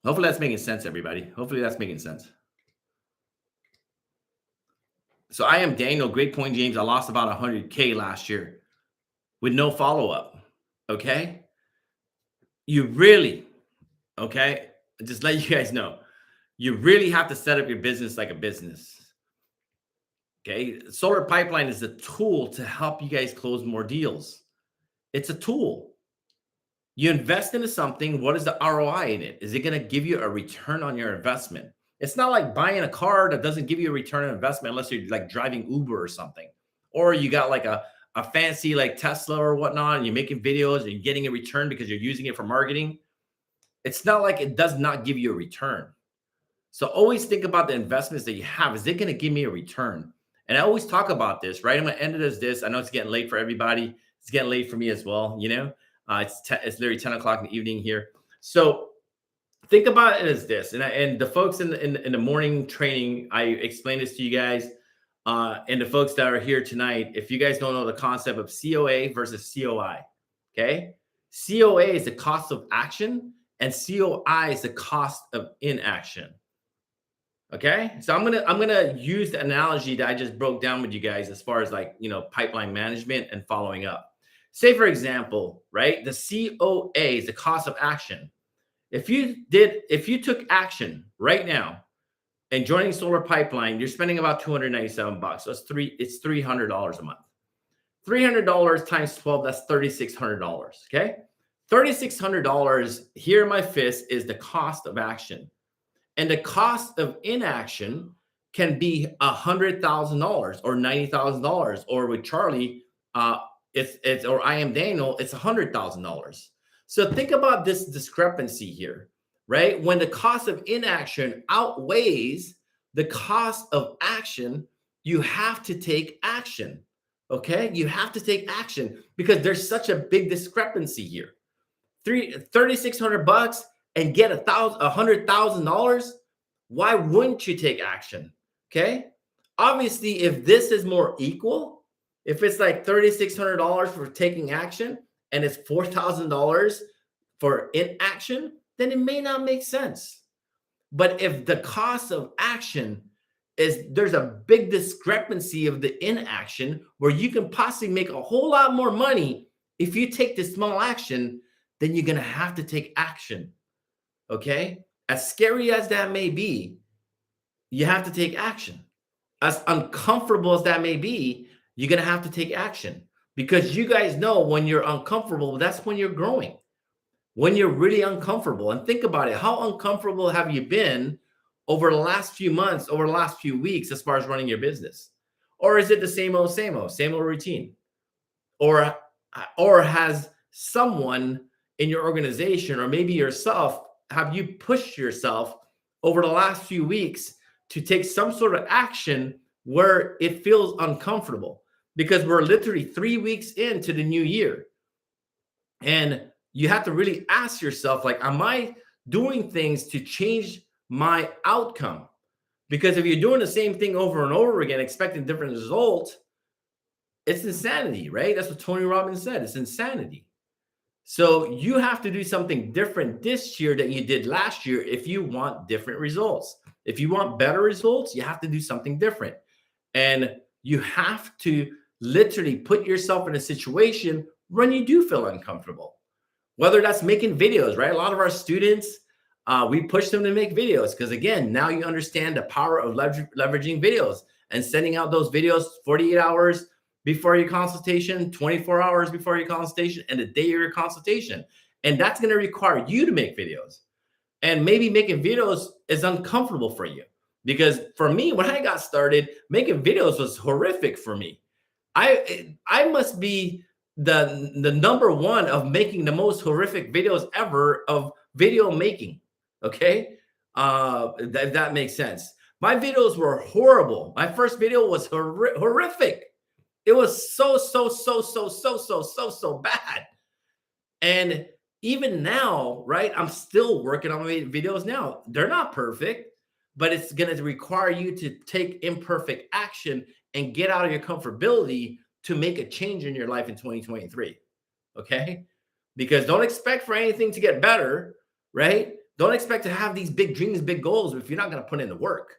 Hopefully that's making sense, everybody. Hopefully that's making sense. So I am Daniel. Great point, James. I lost about 100K last year with no follow-up. Okay. You really, okay, just let you guys know, you really have to set up your business like a business. Okay. Solar Pipeline is a tool to help you guys close more deals. It's a tool. You invest into something. What is the ROI in it? Is it going to give you a return on your investment? It's not like buying a car that doesn't give you a return on investment unless you're like driving Uber or something, or you got like a fancy like Tesla or whatnot, and you're making videos and you're getting a return because you're using it for marketing. It's not like it does not give you a return. So always think about the investments that you have. Is it going to give me a return? And I always talk about this, right? I'm going to end it as this. I know it's getting late for everybody. It's getting late for me as well. It's literally 10 o'clock in the evening here. So think about it as this. And the folks in the morning training, I explained this to you guys. And the folks that are here tonight, if you guys don't know the concept of COA versus COI, okay? COA is the cost of action, and COI is the cost of inaction. Okay, so I'm gonna use the analogy that I just broke down with you guys as far as pipeline management and following up. Say for example, right, the COA is the cost of action. If you took action right now and joining Solar Pipeline, you're spending about $297. So it's $300 a month. $300 times 12, that's $3,600. Okay, $3,600 here in my fist is the cost of action. And the cost of inaction can be $100,000 or $90,000, or with Charlie, or I am Daniel, it's $100,000. So think about this discrepancy here, right? When the cost of inaction outweighs the cost of action, you have to take action. Okay, you have to take action because there's such a big discrepancy here. $3,600 and get $100,000. why wouldn't you take action? Okay. Obviously, if this is more equal, if it's like $3,600 for taking action and it's $4,000 for inaction, then it may not make sense. But if the cost of action is there's a big discrepancy of the inaction where you can possibly make a whole lot more money if you take this small action, then you're going to have to take action. Okay. As scary as that may be, you have to take action. As uncomfortable as that may be, you're going to have to take action because you guys know when you're uncomfortable, that's when you're growing. When you're really uncomfortable, and think about it, how uncomfortable have you been over the last few months, over the last few weeks, as far as running your business? Or is it the same old routine? Or, or has someone in your organization, or maybe yourself, have you pushed yourself over the last few weeks to take some sort of action where it feels uncomfortable? Because we're literally 3 weeks into the new year. And you have to really ask yourself, like, am I doing things to change my outcome? Because if you're doing the same thing over and over again, expecting different results, it's insanity, right? That's what Tony Robbins said. It's insanity. So you have to do something different this year than you did last year if you want different results. If you want better results, you have to do something different. And you have to literally put yourself in a situation when you do feel uncomfortable. Whether that's making videos, right? A lot of our students, we push them to make videos because, again, now you understand the power of leveraging videos and sending out those videos 48 hours before your consultation, 24 hours before your consultation, and the day of your consultation. And that's going to require you to make videos. And maybe making videos is uncomfortable for you because for me, when I got started, making videos was horrific for me. I must be the number one of making the most horrific videos ever of video making. Okay, that makes sense. My videos were horrible. My first video was horrific. It was so bad. And even now, right? I'm still working on my videos now. They're not perfect, but it's going to require you to take imperfect action and get out of your comfortability to make a change in your life in 2023. Okay? Because don't expect for anything to get better, right? Don't expect to have these big dreams, big goals if you're not going to put in the work.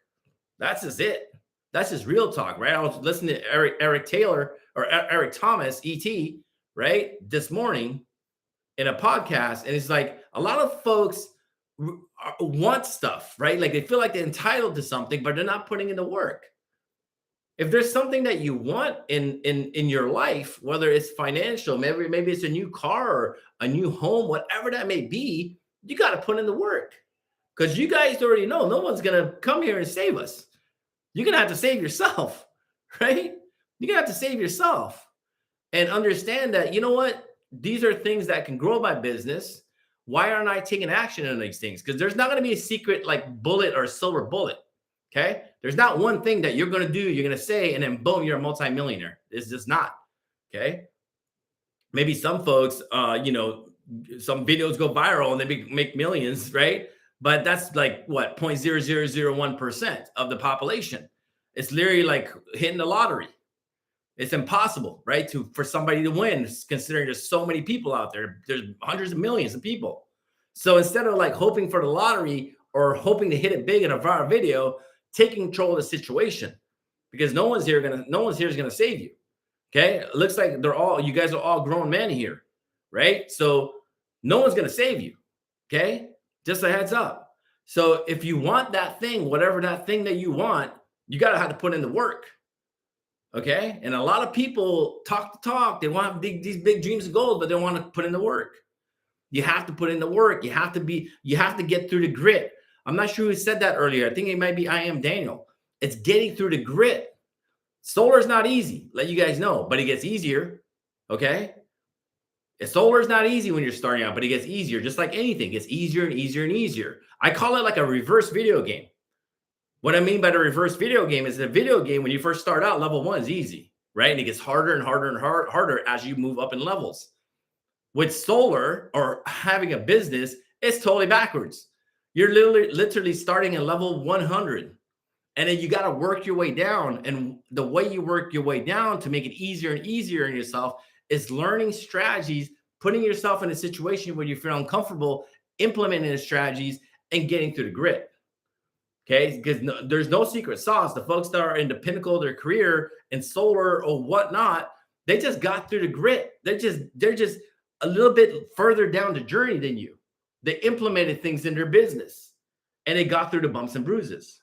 That's just it. That's just real talk, right? I was listening to Eric Taylor or Eric Thomas, ET, right, this morning in a podcast. And it's like a lot of folks want stuff, right? Like they feel like they're entitled to something, but they're not putting in the work. If there's something that you want in your life, whether it's financial, maybe it's a new car or a new home, whatever that may be, you got to put in the work. Because you guys already know no one's going to come here and save us. You're going to have to save yourself, right? You're going to have to save yourself and understand that, you know what? These are things that can grow my business. Why aren't I taking action on these things? Because there's not going to be a secret like bullet or silver bullet. Okay. There's not one thing that you're going to do, you're going to say, and then boom, you're a multimillionaire. It's just not. Okay. Maybe some folks, some videos go viral and they make millions, right? But that's like what, 0.0001% of the population. It's literally like hitting the lottery. It's impossible, right? For somebody to win, considering there's so many people out there. There's hundreds of millions of people. So instead of like hoping for the lottery or hoping to hit it big in a viral video, take control of the situation because no one's here is gonna save you. Okay. It looks like you guys are all grown men here, right? So no one's gonna save you. Okay. Just a heads up. So if you want that thing, whatever that thing that you want, you gotta have to put in the work. Okay. And a lot of people talk the talk. They want these big dreams and goals, but they want to put in the work. You have to put in the work. You have to get through the grit. I'm not sure who said that earlier. I think it might be I Am Daniel. It's getting through the grit. Solar is not easy, let you guys know, but it gets easier. Okay. Solar is not easy when you're starting out, but it gets easier. Just like anything, it gets easier and easier and easier. I call it like a reverse video game. What I mean by the reverse video game is the video game, when you first start out, level 1 is easy, right? And it gets harder and harder and harder as you move up in levels. With solar or having a business, it's totally backwards. You're literally starting at level 100. And then you got to work your way down. And the way you work your way down to make it easier and easier on yourself is learning strategies, putting yourself in a situation where you feel uncomfortable, implementing the strategies, and getting through the grit. Okay, because there's no secret sauce. The folks that are in the pinnacle of their career in solar or whatnot, they just got through the grit. They're just a little bit further down the journey than you. They implemented things in their business and they got through the bumps and bruises.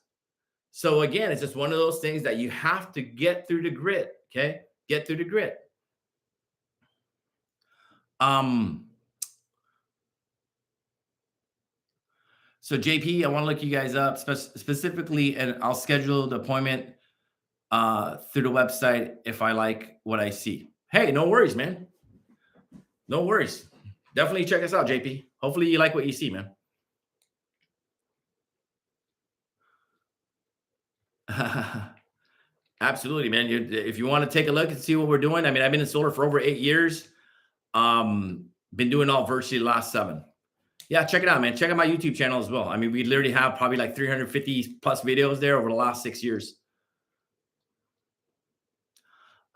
So again, it's just one of those things that you have to get through the grit. Okay, get through the grit. So JP, I want to look you guys up specifically, and I'll schedule the appointment through the website if I like what I see. Hey, no worries, man. No worries. Definitely check us out, JP. Hopefully you like what you see, man. Absolutely, man. If you want to take a look and see what we're doing, I mean, I've been in solar for over 8 years. Been doing all virtually the last 7. Yeah, check it out, man. Check out my YouTube channel as well. I mean, we literally have probably like 350 plus videos there over the last 6 years.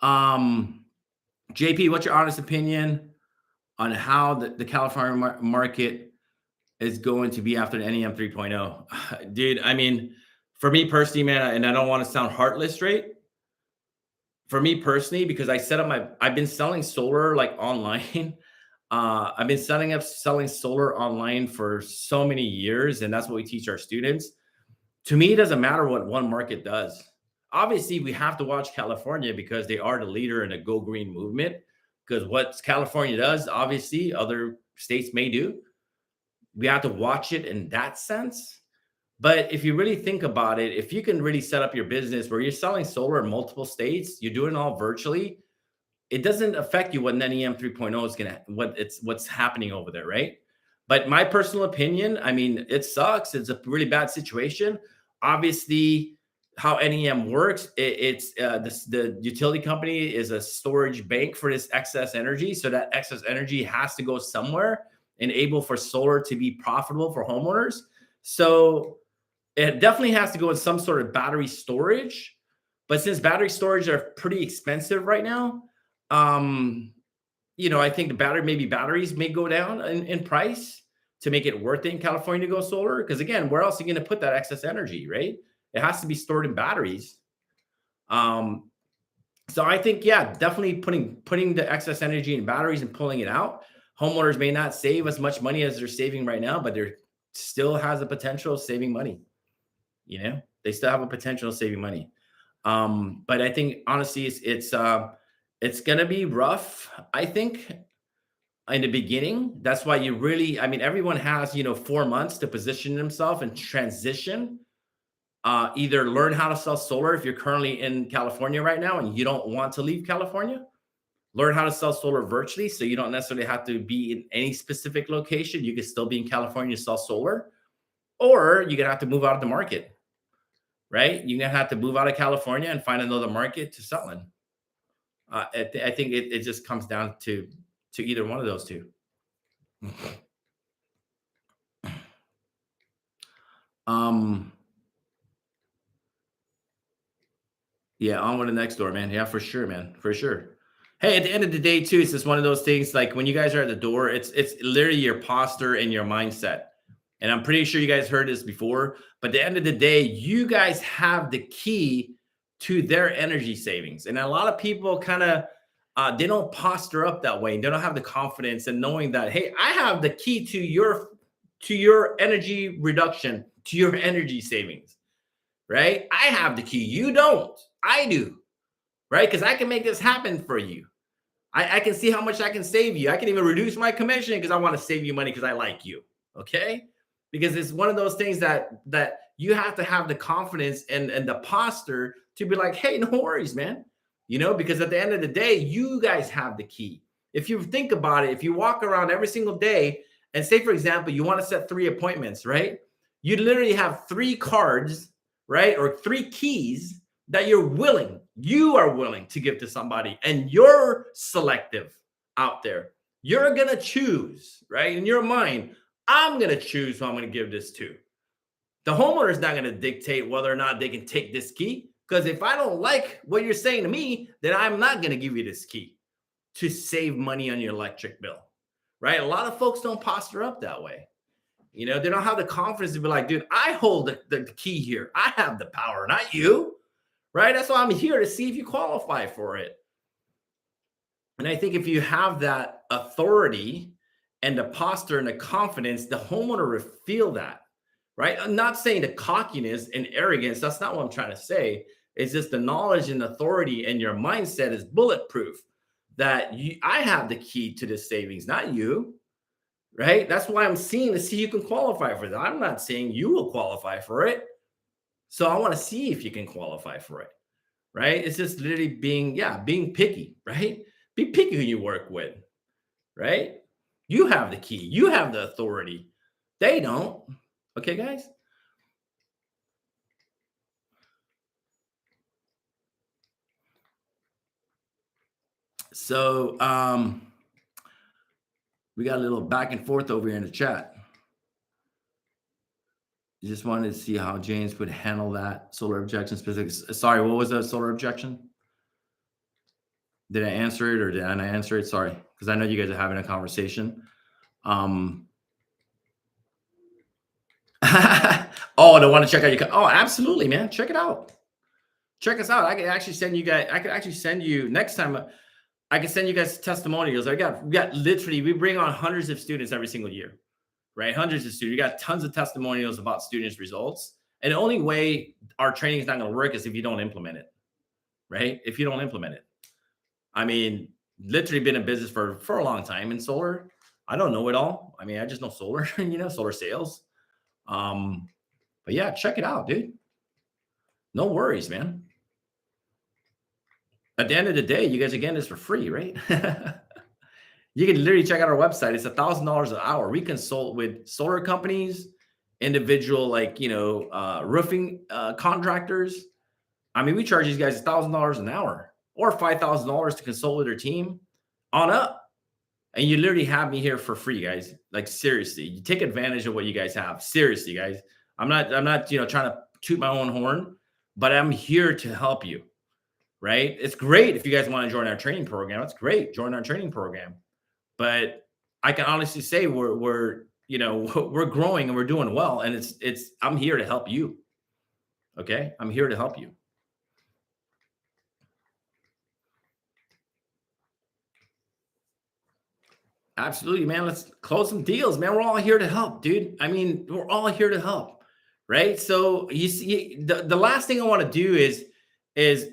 JP, what's your honest opinion on how the California market is going to be after the NEM 3.0? Dude, I mean, for me personally, man, and I don't want to sound heartless, right? For me personally, because I've been selling solar like online. I've been selling solar online for so many years, and that's what we teach our students. To me, it doesn't matter what one market does. Obviously, we have to watch California because they are the leader in the Go Green movement. Because what California does, obviously, other states may do. We have to watch it in that sense. But if you really think about it, if you can really set up your business where you're selling solar in multiple states, you're doing it all virtually, it doesn't affect you what NEM 3.0 is what's happening over there, right? But my personal opinion, I mean, it sucks. It's a really bad situation. Obviously, how NEM works, the utility company is a storage bank for this excess energy. So that excess energy has to go somewhere, enable for solar to be profitable for homeowners. So it definitely has to go in some sort of battery storage. But since battery storage are pretty expensive right now, I think batteries may go down in price to make it worth it in California to go solar. Because again, where else are you going to put that excess energy, right? It has to be stored in batteries. So I think, yeah, definitely putting the excess energy in batteries and pulling it out. Homeowners may not save as much money as they're saving right now, but there still has a potential of saving money. They still have a potential of saving money. But I think honestly, it's going to be rough, I think, in the beginning. That's why everyone has, 4 months to position themselves and transition. Either learn how to sell solar if you're currently in California right now and you don't want to leave California. Learn how to sell solar virtually so you don't necessarily have to be in any specific location. You can still be in California to sell solar. Or you're going to have to move out of the market, right? You're going to have to move out of California and find another market to sell in. I think it just comes down to either one of those two. Yeah, on with the next door, man. Yeah, for sure, man. For sure. Hey, at the end of the day, too, it's just one of those things. Like when you guys are at the door, it's literally your posture and your mindset. And I'm pretty sure you guys heard this before, but at the end of the day, you guys have the key to their energy savings. And a lot of people kind of they don't posture up that way. They don't have the confidence in knowing that, hey, I have the key to your energy reduction, to your energy savings, right? I have the key. You don't. I do, right? Because I can make this happen for you. I can see how much I can save you. I can even reduce my commission because I want to save you money because I like you, okay? Because it's one of those things that you have to have the confidence and the posture to be like, hey, no worries, man. Because at the end of the day, you guys have the key. If you think about it, if you walk around every single day and say, for example, you want to set 3 appointments, right? You literally have 3 cards, right? Or 3 keys that you are willing to give to somebody, and you're selective out there. You're going to choose, right? In your mind, I'm going to choose who I'm going to give this to. The homeowner is not going to dictate whether or not they can take this key. Because if I don't like what you're saying to me, then I'm not going to give you this key to save money on your electric bill, right? A lot of folks don't posture up that way. You know, they don't have the confidence to be like, dude, I hold the key here. I have the power, not you, right? That's why I'm here, to see if you qualify for it. And I think if you have that authority and the posture and the confidence, the homeowner will feel that, right? I'm not saying the cockiness and arrogance. That's not what I'm trying to say. It's just the knowledge and authority, and your mindset is bulletproof, that I have the key to this savings, not you, right? That's why I'm seeing to see you can qualify for that. I'm not saying you will qualify for it. So I want to see if you can qualify for it, right? It's just literally being picky, right? Be picky who you work with, right? You have the key. You have the authority. They don't. Okay, guys? So we got a little back and forth over here in the chat. Just wanted to see how James would handle that solar objection specifics. Sorry, what was the solar objection? Did I answer it or did I not answer it? Sorry, because I know you guys are having a conversation. Oh, they want to check out your. Oh, absolutely, man. Check it out. Check us out. I can actually send you guys. I could actually send you next time. I can send you guys testimonials. We got literally. We bring on hundreds of students every single year, right? Hundreds of students. We got tons of testimonials about students' results. And the only way our training is not going to work is if you don't implement it, right? If you don't implement it. I mean, literally been in business for a long time in solar. I don't know it all. I mean, I just know solar, solar sales. But yeah, check it out, dude. No worries, man. At the end of the day, you guys are getting this for free, right? You can literally check out our website. It's $1,000 an hour. We consult with solar companies, individual, roofing contractors. I mean, we charge these guys $1,000 an hour or $5,000 to consult with their team on up. And you literally have me here for free, guys. Like, seriously, you take advantage of what you guys have. Seriously, guys. I'm not, trying to toot my own horn, but I'm here to help you, right? It's great if you guys want to join our training program. It's great. Join our training program. But I can honestly say we're growing and we're doing well. And I'm here to help you. Okay. I'm here to help you. Absolutely, man. Let's close some deals, man. We're all here to help, dude. I mean, we're all here to help, right? So you see, the last thing I want to do is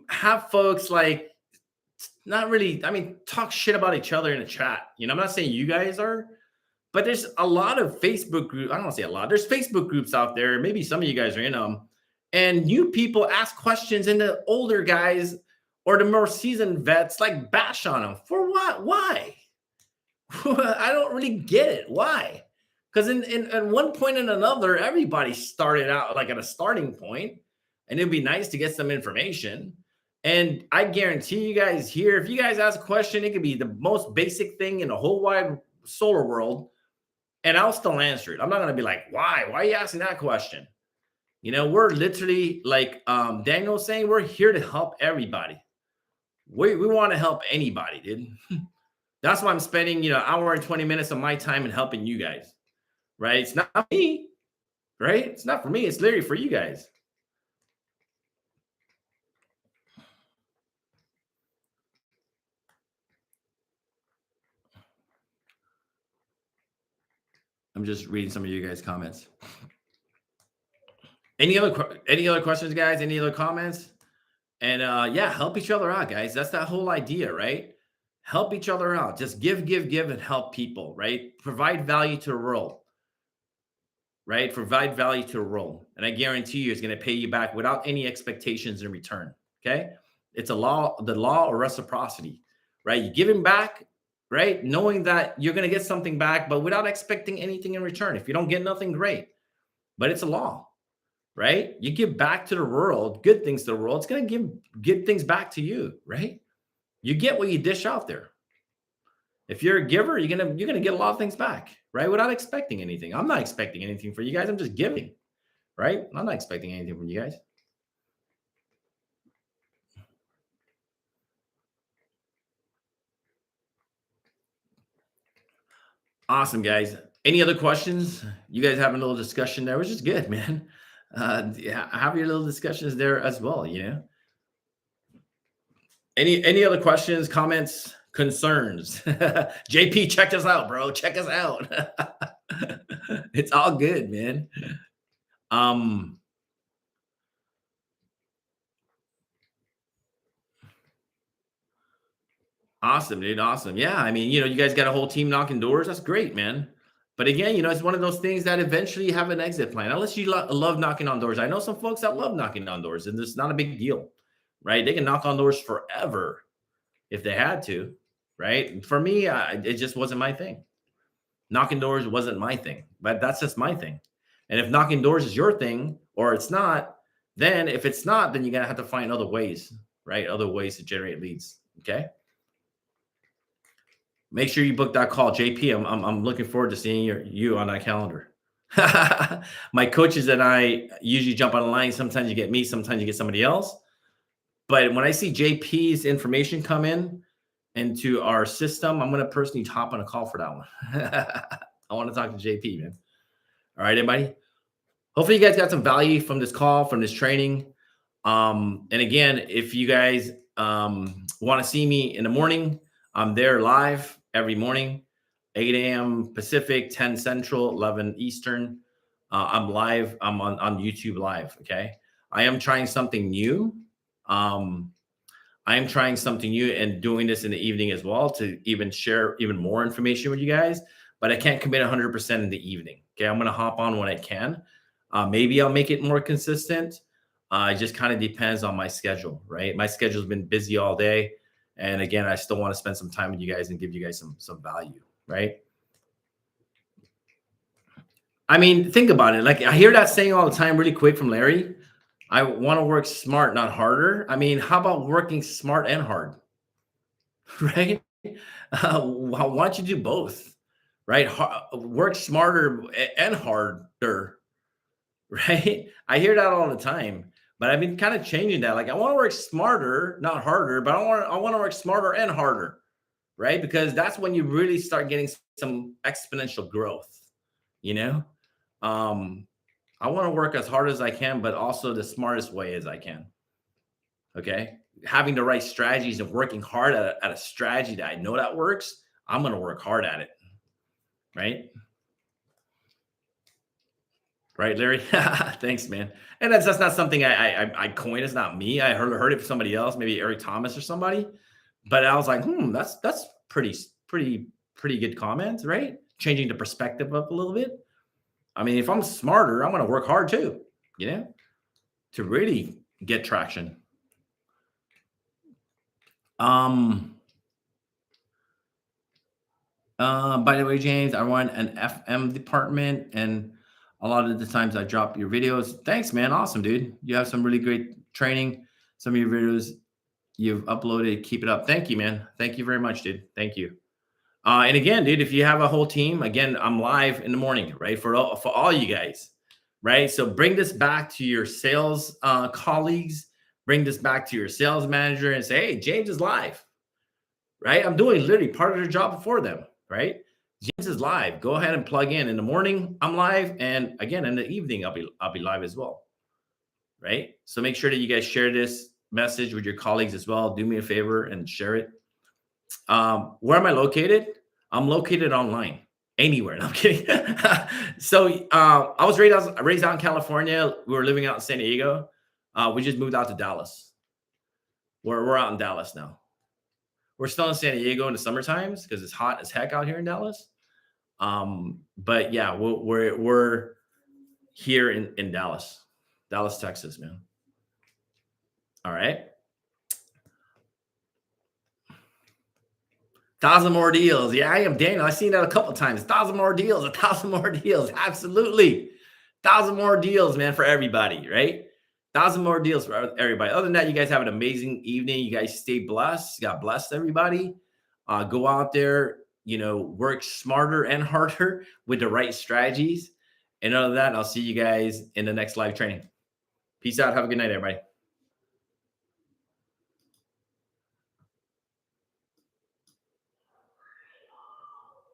have folks talk shit about each other in a chat. I'm not saying you guys are, but there's a lot of Facebook groups. I don't want to say a lot. There's Facebook groups out there. Maybe some of you guys are in them, and new people ask questions, and the older guys or the more seasoned vets bash on them for what? Why? I don't really get it. Why? Because in one point and another, everybody started out at a starting point, and it'd be nice to get some information. And I guarantee you guys here, if you guys ask a question, it could be the most basic thing in the whole wide solar world, and I'll still answer it. I'm not going to be like, why? Why are you asking that question? We're literally Daniel was saying, we're here to help everybody. We want to help anybody, dude. That's why I'm spending, an hour and 20 minutes of my time in helping you guys, right? It's not me, right? It's not for me. It's literally for you guys. I'm just reading some of you guys' comments. Any other questions, guys? Any other comments? And help each other out, guys. That's that whole idea, right? Help each other out. Just give, and help people, right? Provide value to the world, right? Provide value to the world. And I guarantee you it's going to pay you back without any expectations in return, okay? It's the law of reciprocity, right? You give him back, right? Knowing that you're going to get something back, but without expecting anything in return. If you don't get nothing, great. But it's a law, right? You give back to the world, good things to the world. It's going to give good things back to you, right? You get what you dish out there. If you're a giver, you're gonna get a lot of things back, right? Without expecting anything. I'm not expecting anything for you guys. I'm just giving. right? I'm not expecting anything from you guys. Awesome, guys. Any other questions? You guys having a little discussion there, which is good, man. Yeah, have your little discussions there as well. Any other questions, comments, concerns? JP, check us out, bro. Check us out. It's all good, man. Um, Awesome, dude. Awesome. Yeah. I mean, you guys got a whole team knocking doors. That's great, man. But again, it's one of those things that eventually you have an exit plan, unless you love knocking on doors. I know some folks that love knocking on doors, and it's not a big deal, right? They can knock on doors forever if they had to, right? For me, it just wasn't my thing. Knocking doors wasn't my thing, but that's just my thing. And if knocking doors is your thing or it's not, then if it's not, then you're going to have to find other ways, right? Other ways to generate leads. Okay. Make sure you book that call, JP. I'm looking forward to seeing you on that calendar. My coaches and I usually jump on the line. Sometimes you get me, sometimes you get somebody else. But when I see JP's information come into our system, I'm going to personally hop on a call for that one. I want to talk to JP, man. All right, everybody. Hopefully you guys got some value from this call, from this training. And again, if you guys want to see me in the morning, I'm there live every morning, 8 a.m. Pacific, 10 Central, 11 Eastern. I'm live. I'm on YouTube live. Okay. I am trying something new. I am trying something new and doing this in the evening as well to even share even more information with you guys. But I can't commit 100% in the evening. Okay. I'm going to hop on when I can. Maybe I'll make it more consistent. It just kind of depends on my schedule, right? My schedule's been busy all day. And again, I still want to spend some time with you guys and give you guys some value, right? I mean, think about it. Like I hear that saying all the time really quick from Larry. I want to work smart, not harder. I mean, how about working smart and hard, right? Why don't you do both, right? Work smarter and harder, right? I hear that all the time, but I've been kind of changing that. Like I want to work smarter, not harder, but I want to work smarter and harder, right? Because that's when you really start getting some exponential growth, you know? I want to work as hard as I can, but also the smartest way as I can. Okay. Having the right strategies and working hard at a strategy that I know that works, I'm going to work hard at it. Right. Right, Larry? Thanks, man. And that's not something I coined. It's not me. I heard it from somebody else, maybe Eric Thomas or somebody. But I was like, that's pretty good comment, right? Changing the perspective up a little bit. I mean, if I'm smarter, I'm going to work hard too, to really get traction. By the way, James, I run an FM department, and a lot of the times I drop your videos. Thanks, man. Awesome, dude. You have some really great training. Some of your videos you've uploaded. Keep it up. Thank you, man. Thank you very much, dude. Thank you. And again, dude, if you have a whole team, again, I'm live in the morning, right? For all you guys, right? So bring this back to your sales colleagues, bring this back to your sales manager and say, hey, James is live, right? I'm doing literally part of their job for them, right? James is live. Go ahead and plug in the morning. I'm live. And again, in the evening, I'll be live as well, right? So make sure that you guys share this message with your colleagues as well. Do me a favor and share it. Where am I located? I'm located online, anywhere. No, I'm kidding. So I was raised out in California. We were living out in San Diego. We just moved out to Dallas. We're out in Dallas now. We're still in San Diego in the summer times because it's hot as heck out here in Dallas. But yeah, we're here in Dallas, Texas, man. All right. 1,000 more deals. Yeah, I am Daniel. I've seen that a couple of times. 1,000 more deals, 1,000 more deals. Absolutely. 1,000 more deals, man, for everybody, right? 1,000 more deals for everybody. Other than that, you guys have an amazing evening. You guys stay blessed. God bless everybody. Go out there, work smarter and harder with the right strategies. And other than that, I'll see you guys in the next live training. Peace out. Have a good night, everybody.